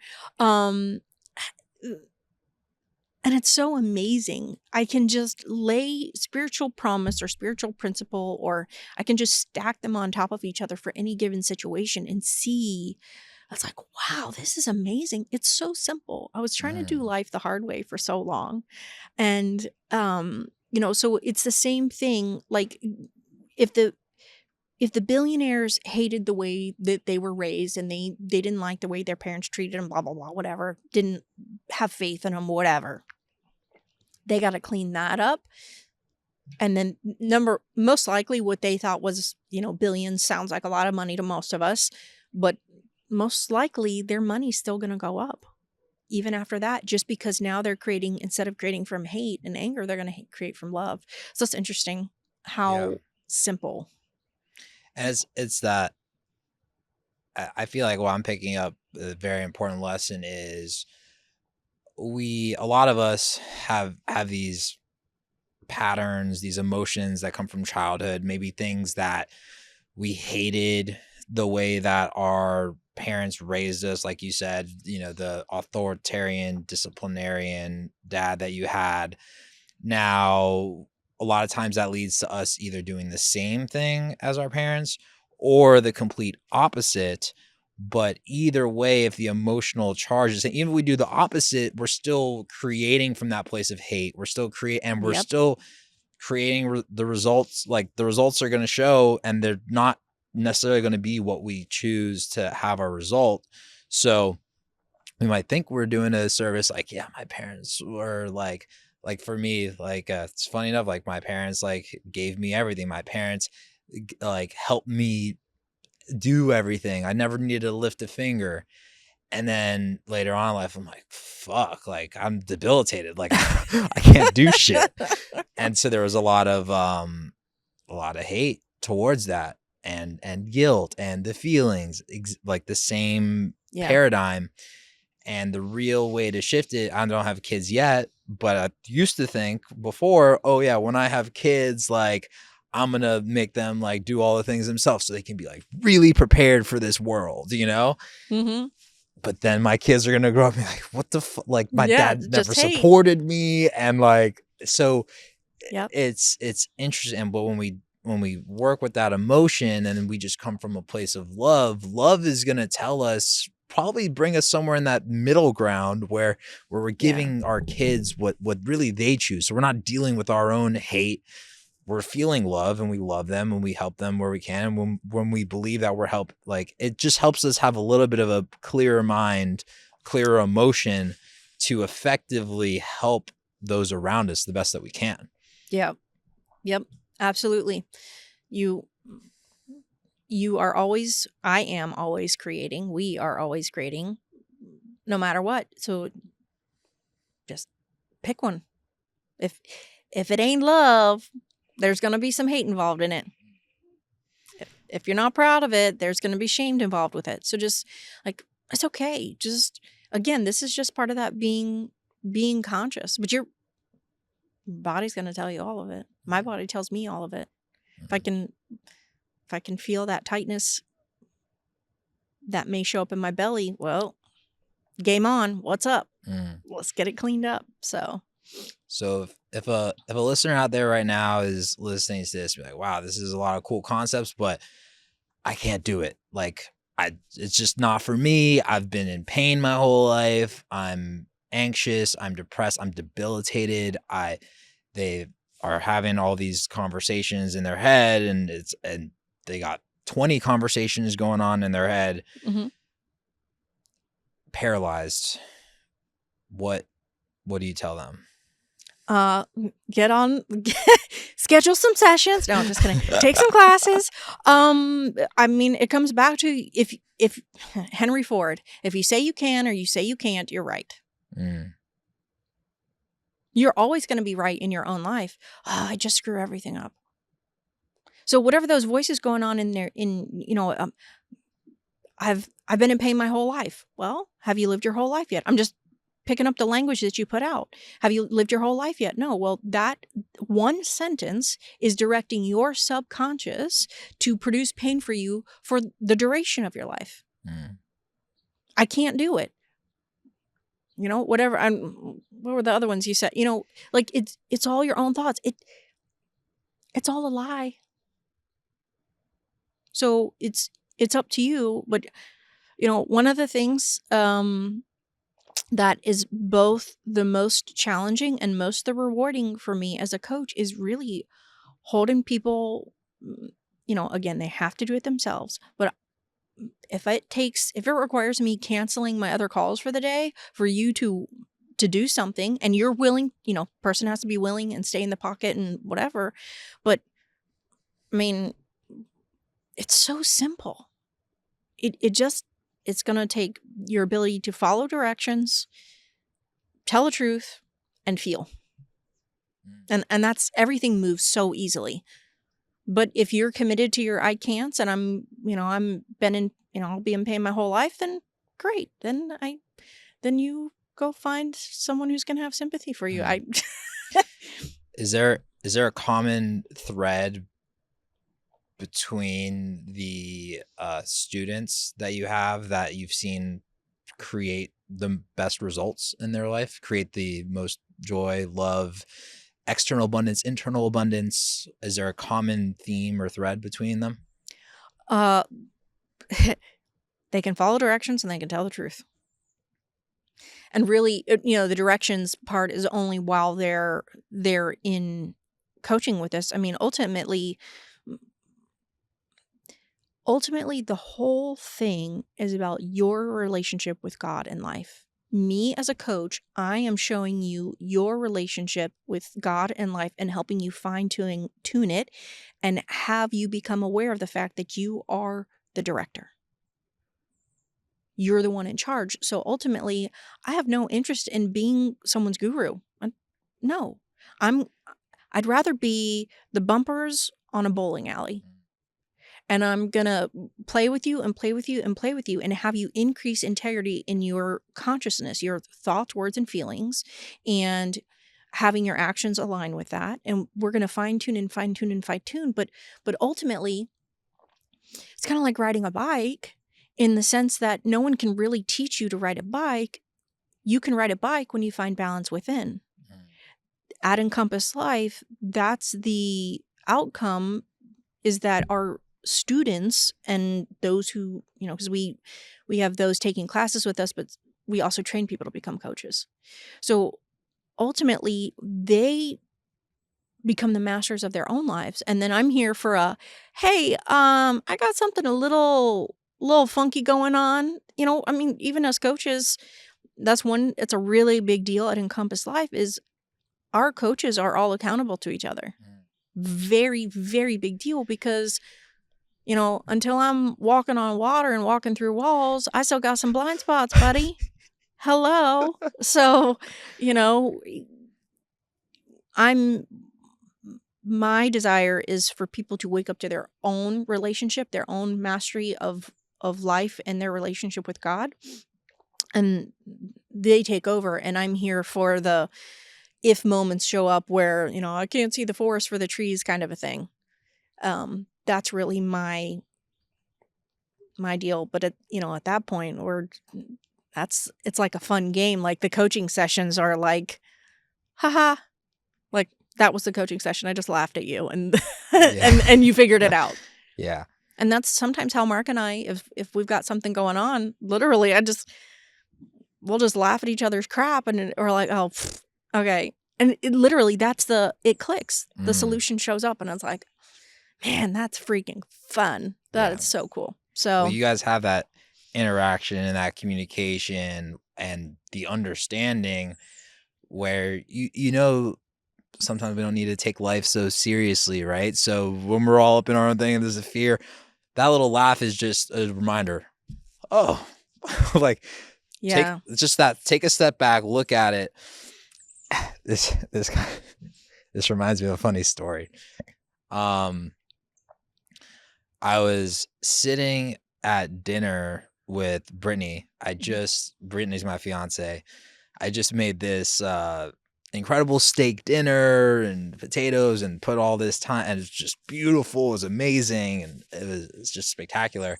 And it's so amazing. I can just lay spiritual promise or spiritual principle, or I can just stack them on top of each other for any given situation and see. It's like, wow, this is amazing. It's so simple. I was trying to do life the hard way for so long. And, so it's the same thing. Like if the billionaires hated the way that they were raised, and they didn't like the way their parents treated them, blah, blah, blah, whatever, didn't have faith in them, whatever, they got to clean that up. And then most likely what they thought was, billions sounds like a lot of money to most of us, but most likely their money's still going to go up even after that, just because now they're creating, instead of creating from hate and anger, they're going to create from love. So it's interesting how simple. And it's that I feel like what I'm picking up, a very important lesson is a lot of us have these patterns, these emotions that come from childhood, maybe things that we hated the way that our parents raised us, like you said, the authoritarian, disciplinarian dad that you had. Now, a lot of times that leads to us either doing the same thing as our parents or the complete opposite. But either way, if the emotional charge is, even if we do the opposite, we're still creating from that place of hate. We're still still creating the results. Like the results are going to show, and they're not necessarily going to be what we choose to have our result. So we might think we're doing a service. Like, yeah, my parents were like for me, it's funny enough, like my parents gave me everything. My parents helped me do everything. I never needed to lift a finger. And then later on in life, I'm like, fuck, I'm debilitated. I can't do shit. And so there was a lot of hate towards that, and guilt and the feelings, the same paradigm. And the real way to shift it, I don't have kids yet, but I used to think before, oh yeah, when I have kids, I'm going to make them do all the things themselves so they can be really prepared for this world, Mm-hmm. But then my kids are going to grow up and be like, what the fuck? My dad never hate. supported me. And so Yep. it's interesting. But when we work with that emotion and we just come from a place of love is going to tell us, probably bring us somewhere in that middle ground where we're giving our kids what really they choose. So we're not dealing with our own hate. We're feeling love, and we love them, and we help them where we can. And when we believe that we're it just helps us have a little bit of a clearer mind, clearer emotion to effectively help those around us the best that we can. Yep. Absolutely. I am always creating. We are always creating, no matter what. So just pick one. If it ain't love, there's going to be some hate involved in it. If you're not proud of it, there's going to be shame involved with it. So just it's okay. Just, again, this is just part of that being conscious, but your body's going to tell you all of it. My body tells me all of it. If I can feel that tightness that may show up in my belly, well, game on. What's up? Mm. Let's get it cleaned up. So if a listener out there right now is listening to this, be like, wow, this is a lot of cool concepts, but I can't do it. Like, it's just not for me. I've been in pain my whole life. I'm anxious. I'm depressed. I'm debilitated. They are having all these conversations in their head, and they got 20 conversations going on in their head. mm-hmm. Paralyzed. What do you tell them? Get on, schedule some sessions. No, I'm just kidding. Take some classes. I mean, it comes back to if Henry Ford, if you say you can or you say you can't, you're right. Mm. You're always going to be right in your own life. Oh, I just screw everything up. So whatever those voices going on in there, I've been in pain my whole life. Well, have you lived your whole life yet? I'm just picking up the language that you put out. Have you lived your whole life yet? No. Well, that one sentence is directing your subconscious to produce pain for you for the duration of your life. Mm. I can't do it. Whatever. What were the other ones you said? Like it's all your own thoughts. It's all a lie. So it's up to you. But one of the things that is both the most challenging and most the rewarding for me as a coach is really holding people, again, they have to do it themselves. But if it requires me canceling my other calls for the day for you to do something, and you're willing, person has to be willing and stay in the pocket and whatever. But I mean, it's so simple. It's going to take your ability to follow directions, tell the truth, and feel. And that's, everything moves so easily. But if you're committed to your I can'ts, and I'll be in pain my whole life, then great. Then you go find someone who's going to have sympathy for you. Is there a common thread between the students that you have that you've seen create the best results in their life, create the most joy, love, external abundance, internal abundance? Is there a common theme or thread between them? They can follow directions and they can tell the truth. And really, the directions part is only while they're in coaching with us. I mean, ultimately, the whole thing is about your relationship with God and life. Me as a coach, I am showing you your relationship with God and life and helping you tune it and have you become aware of the fact that you are the director. You're the one in charge. So ultimately, I have no interest in being someone's guru. No, I'd rather be the bumpers on a bowling alley. And I'm going to play with you and play with you and play with you and have you increase integrity in your consciousness, your thoughts, words, and feelings, and having your actions align with that. And we're going to fine tune. But ultimately, it's kind of like riding a bike in the sense that no one can really teach you to ride a bike. You can ride a bike when you find balance within. At Encompass Life, that's the outcome, is that our students and those who, because we have those taking classes with us, but we also train people to become coaches. So ultimately, they become the masters of their own lives. And then I'm here for hey, I got something a little funky going on. I mean, even as coaches, it's a really big deal at Encompass Life, is our coaches are all accountable to each other. Very, very big deal, because until I'm walking on water and walking through walls, I still got some blind spots, buddy. Hello. So, my desire is for people to wake up to their own relationship, their own mastery of life and their relationship with God. And they take over. And I'm here for the, if moments show up where, I can't see the forest for the trees kind of a thing. That's really my deal. But at that point, it's like a fun game. Like the coaching sessions are like, haha, like that was the coaching session. I just laughed at you and Yeah. and you figured it out. Yeah. And that's sometimes how Mark and I, if we've got something going on, literally, we'll just laugh at each other's crap and we're like, oh, pfft, okay. And literally, it clicks. The Mm. solution shows up, and it's like, man, that's freaking fun. That Yeah. is so cool. Well, So you guys have that interaction and that communication and the understanding where sometimes we don't need to take life so seriously, right? So when we're all up in our own thing and there's a fear, that little laugh is just a reminder. Oh, like yeah, take a step back, look at it. This reminds me of a funny story. I was sitting at dinner with Brittany. Brittany's my fiance. I just made this incredible steak dinner and potatoes and put all this time, and it's just beautiful. It was amazing, and it's just spectacular.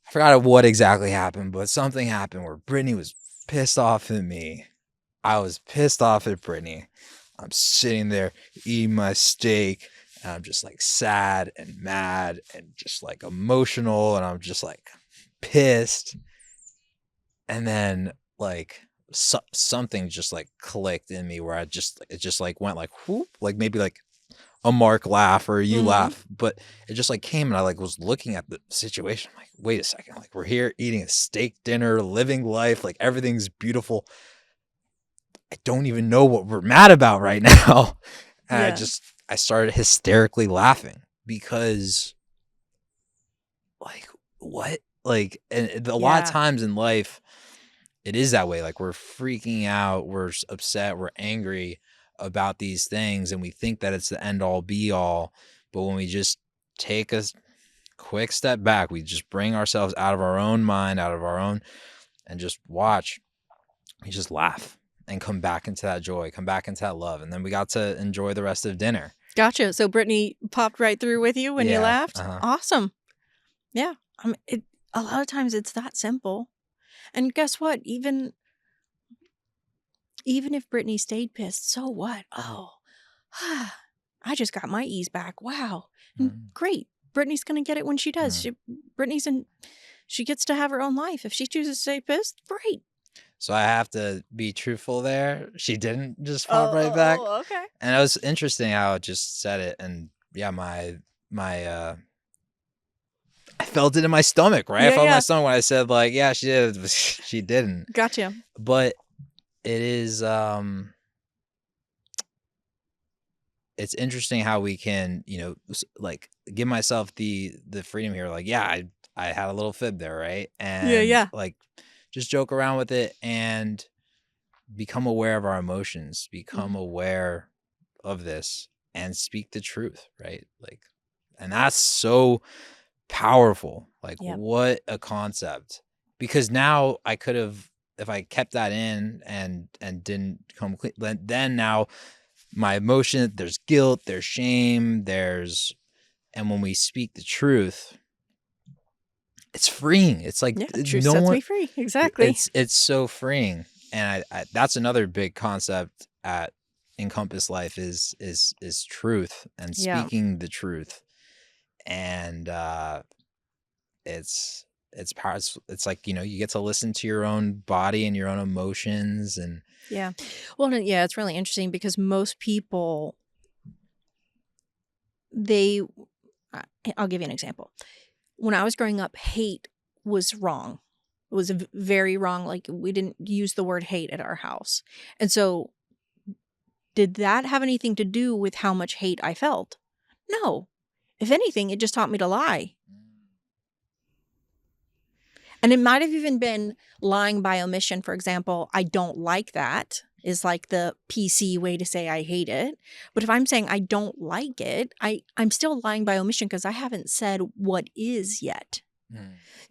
I forgot what exactly happened, but something happened where Brittany was pissed off at me. I was pissed off at Brittany. I'm sitting there eating my steak, and I'm just like sad and mad and just like emotional, and I'm just like pissed. And then like something just like clicked in me where it just like went like whoop, like maybe like a Mark laugh or you laugh, but it just like came and I like was looking at the situation. I'm like, wait a second, like we're here eating a steak dinner, living life, like everything's beautiful. I don't even know what we're mad about right now. And yeah, I started hysterically laughing because like what? Like, and a lot of Yeah. times in life, it is that way. Like we're freaking out, we're upset, we're angry about these things, and we think that it's the end all be all. But when we just take a quick step back, we just bring ourselves out of our own mind, out of our own, and just watch. We just laugh and come back into that joy, come back into that love. And then we got to enjoy the rest of dinner. Gotcha. So Brittany popped right through with you when you Yeah, laughed? uh-huh. Awesome. Yeah. A lot of times it's that simple. And guess what? Even if Brittany stayed pissed, so what? Oh, I just got my ease back. Wow. And great. Brittany's going to get it when she does. She gets to have her own life. If she chooses to stay pissed, great. So I have to be truthful there. She didn't just pop right back. Oh, okay. And it was interesting how it just said it. And yeah, I felt it in my stomach, right? I felt in my stomach when I said like, yeah, she did, but she didn't. Gotcha. But it is, it's interesting how we can, like give myself the freedom here. Like, yeah, I had a little fib there, right? And like just joke around with it and become aware of our emotions, become aware of this and speak the truth, right? Like, and that's so powerful. Like, what a concept. Because now I could have, if I kept that in and didn't come clean, then now my emotion, there's guilt, there's shame, and when we speak the truth, it's freeing. It's like truth sets me free. Exactly. It's so freeing. And I that's another big concept at Encompass Life is truth and speaking the truth. And it's power. It's like, you get to listen to your own body and your own emotions. And well, it's really interesting because most people, I'll give you an example. When I was growing up, hate was wrong. It was very wrong. Like we didn't use the word hate at our house. And so did that have anything to do with how much hate I felt? No. If anything, it just taught me to lie. And it might have even been lying by omission. For example, I don't like that is like the PC way to say I hate it. But if I'm saying I don't like it, I'm still lying by omission because I haven't said what is yet.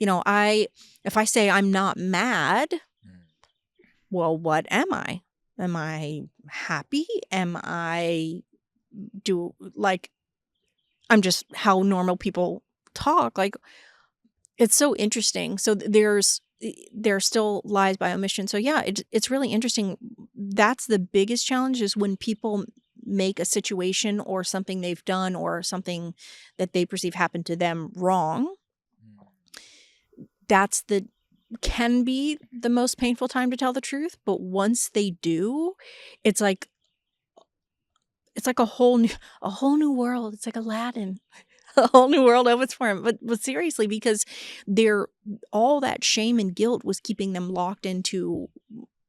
If I say I'm not mad, well, what am I? Am I happy? I'm just how normal people talk. Like, it's so interesting. So there's there still lies by omission. So yeah, it's really interesting. That's the biggest challenge, is when people make a situation or something they've done or something that they perceive happened to them wrong. That's can be the most painful time to tell the truth. But once they do, it's like a whole new world. It's like Aladdin. A whole new world opens for him. But seriously, because all that shame and guilt was keeping them locked into,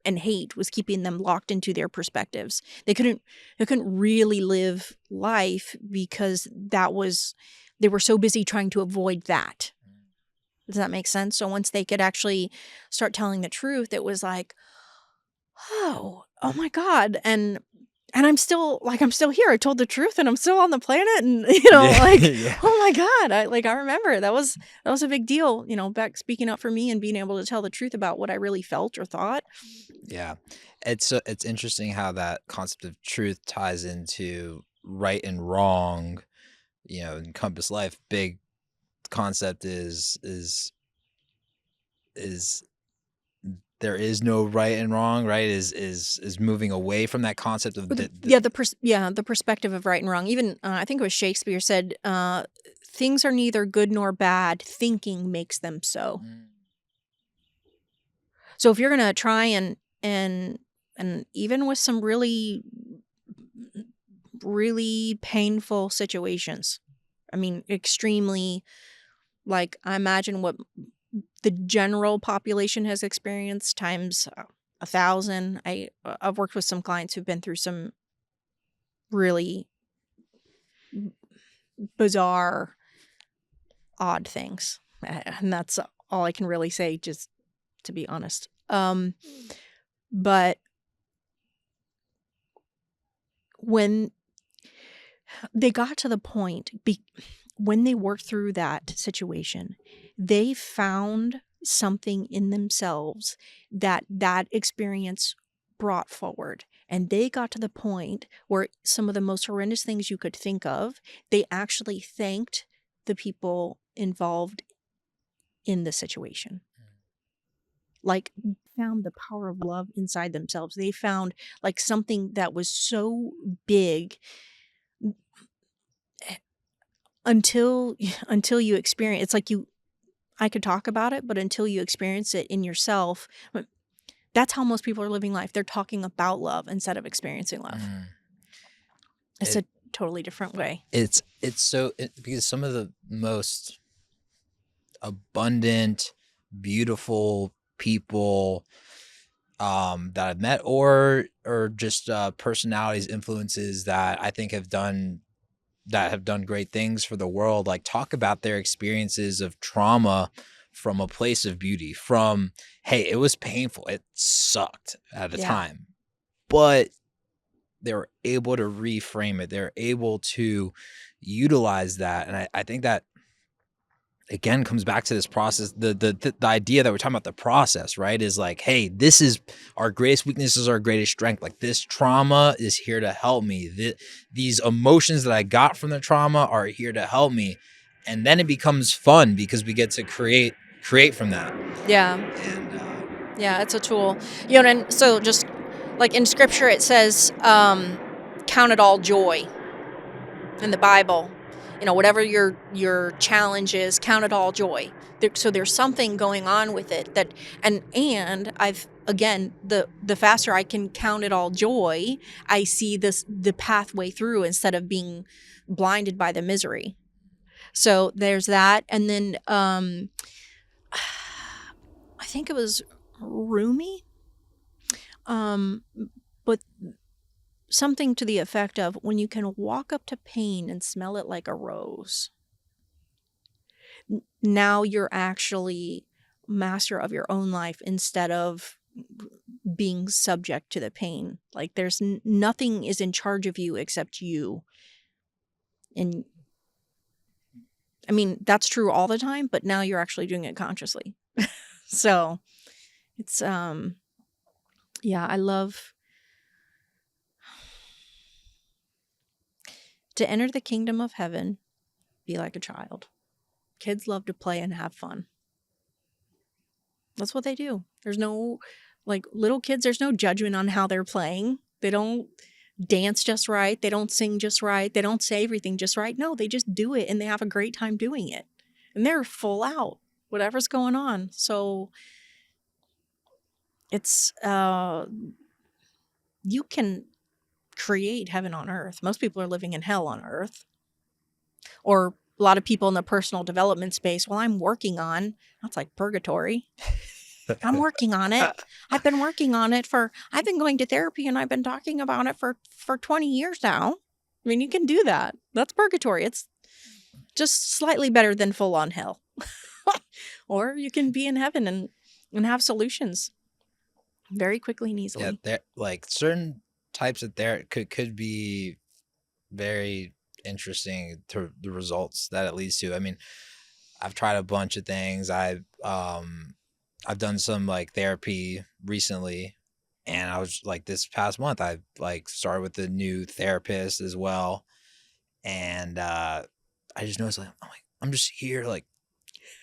and hate was keeping them locked into their perspectives. They couldn't really live life because they were so busy trying to avoid that. Does that make sense? So once they could actually start telling the truth, it was like, oh my God. And I'm still here. I told the truth and I'm still on the planet. And, Yeah. oh my God. I remember that was a big deal, back speaking up for me and being able to tell the truth about what I really felt or thought. Yeah. It's interesting how that concept of truth ties into right and wrong. Encompass Life, big concept is there is no right and wrong, right? Is moving away from that concept of The perspective of right and wrong. Even I think it was Shakespeare said, things are neither good nor bad. Thinking makes them so. So if you're going to try and even with some really, really painful situations, I mean, extremely, like, I imagine what the general population has experienced times 1,000. I've worked with some clients who've been through some really bizarre, odd things, and that's all I can really say, just to be honest. But when they got to the point, when they worked through that situation, they found something in themselves that experience brought forward. And they got to the point where some of the most horrendous things you could think of, they actually thanked the people involved in the situation. Like, found the power of love inside themselves. They found like something that was so big, until you experience. It's like I could talk about it, but until you experience it in yourself, that's how most people are living life. They're talking about love instead of experiencing love. It's a totally different way. It's because some of the most abundant, beautiful people that I've met, or just personalities, influences that I think have done great things for the world, like, talk about their experiences of trauma from a place of beauty, from, hey, it was painful, it sucked at the time, but they were able to reframe it. They're able to utilize that. And I think that, again, comes back to this process. The idea that we're talking about, the process, right, is like, hey, this is our greatest weakness, is our greatest strength. Like, this trauma is here to help me. These emotions that I got from the trauma are here to help me. And then it becomes fun because we get to create from that. Yeah. And yeah, it's a tool. And so just like in scripture, it says, count it all joy. In the Bible, whatever your challenge is, count it all joy. So there's something going on with it that, and I've, again, the faster I can count it all joy, I see the pathway through instead of being blinded by the misery. So there's that. And then I think it was Rumi, but something to the effect of, when you can walk up to pain and smell it like a rose, now you're actually master of your own life instead of being subject to the pain. Like, there's nothing is in charge of you except you. And I mean, that's true all the time, but now you're actually doing it consciously. So it's, yeah, I love to enter the kingdom of heaven, be like a child. Kids love to play and have fun. That's what they do. There's no, like, little kids, there's no judgment on how they're playing. They don't dance just right. They don't sing just right. They don't say everything just right. No, they just do it and they have a great time doing it. And they're full out, whatever's going on. So it's, you can create heaven on earth. Most people are living in hell on earth. Or a lot of people in the personal development space, well, I'm working on, that's like purgatory. I'm working on it. I've been working on it I've been going to therapy and I've been talking about it for 20 years now. I mean, you can do that. That's purgatory. It's just slightly better than full on hell. Or you can be in heaven and have solutions very quickly and easily. Yeah, there like certain types of therapy could be very interesting to the results that it leads to. I mean, I've tried a bunch of things. I've done some like therapy recently, and I was like this past month I like started with a new therapist as well, and I just noticed like I'm just here like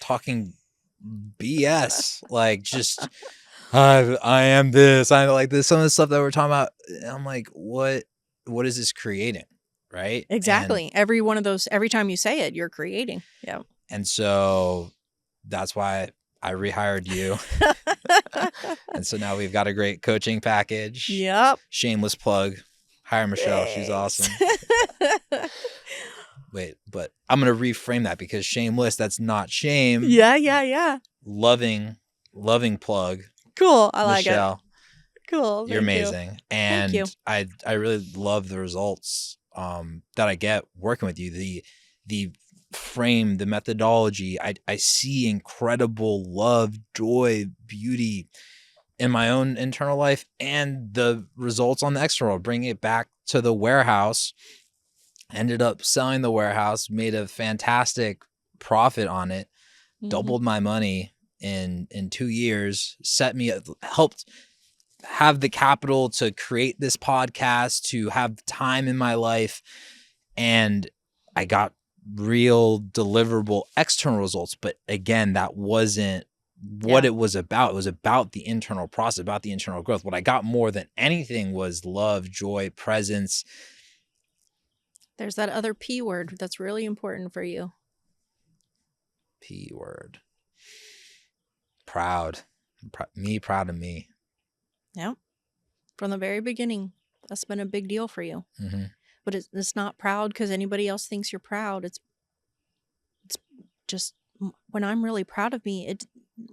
talking BS, like just I am this, I like this, some of the stuff that we're talking about. I'm like, what is this creating, right? Exactly. Every one of those, every time you say it, you're creating. Yeah. And so that's why I rehired you. And so now we've got a great coaching package. Yep. Shameless plug. Hire Michelle. Thanks. She's awesome. Wait, but I'm going to reframe that because shameless, that's not shame. Yeah. Loving plug. Cool. I like Michelle, it. Cool. You're amazing. And you. I really love the results that I get working with you. The frame, the methodology, I see incredible love, joy, beauty in my own internal life, and the results on the external. Bring it back to the warehouse. Ended up selling the warehouse, made a fantastic profit on it, doubled my money in 2 years, helped have the capital to create this podcast, to have time in my life, and I got real deliverable external results. But again, that wasn't what it was about. It was about the internal process, about the internal growth. What I got more than anything was love, joy, presence. There's that other P word that's really important for you. P word. Proud. Proud of me. Yep. From the very beginning, that's been a big deal for you. Mm-hmm. But it's not proud because anybody else thinks you're proud. It's just when I'm really proud of me,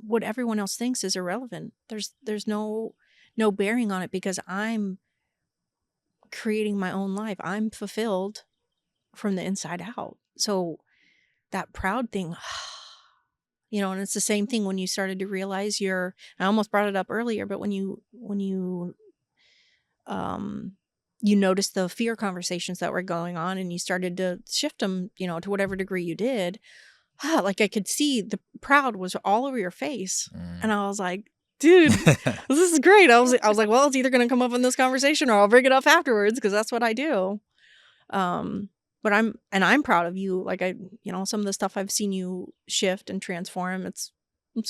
what everyone else thinks is irrelevant. There's no bearing on it because I'm creating my own life. I'm fulfilled from the inside out. So that proud thing, and it's the same thing when you started to realize I almost brought it up earlier, but when you noticed the fear conversations that were going on and you started to shift them, to whatever degree you did, like I could see the proud was all over your face. And I was like, dude, this is great. I was like, well, it's either going to come up in this conversation or I'll bring it up afterwards because that's what I do. But I'm proud of you. Like some of the stuff I've seen you shift and transform, it's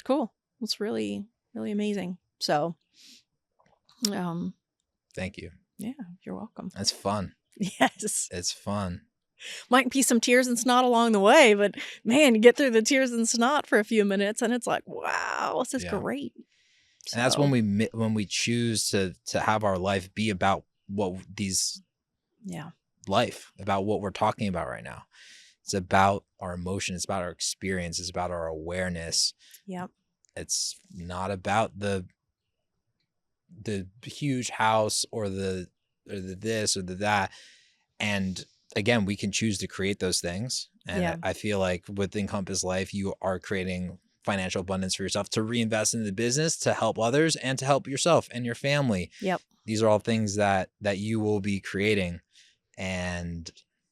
cool. It's really, really amazing. So, thank you. Yeah, you're welcome. That's fun. Yes. It's fun. Might be some tears and snot along the way, but man, you get through the tears and snot for a few minutes and it's like, wow, this is great. And that's when we choose to have our life be about life, about what we're talking about right now. It's about our emotion. It's about our experience. It's about our awareness. Yep. It's not about the huge house or the this or the that. And again, we can choose to create those things. And I feel like with Encompass Life, you are creating financial abundance for yourself to reinvest in the business, to help others, and to help yourself and your family. Yep. These are all things that you will be creating and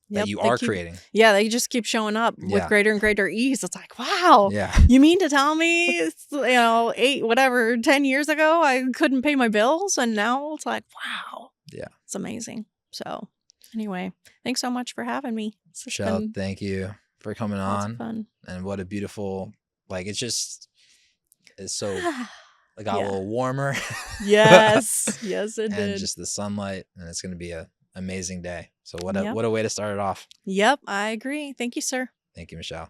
that you are creating. Yeah, they just keep showing up with greater and greater ease. It's like, wow. Yeah. You mean to tell me, 10 years ago, I couldn't pay my bills, and now it's like, wow. Yeah. It's amazing. So anyway, thanks so much for having me. Michelle, thank you for coming on. Fun. And what a beautiful, it's is so it got a Yeah. little warmer. Yes. Yes, it And did. just the sunlight, and it's going to be an amazing day. So what Yep. a way to start it off. Yep, I agree. Thank you, sir. Thank you, Michelle.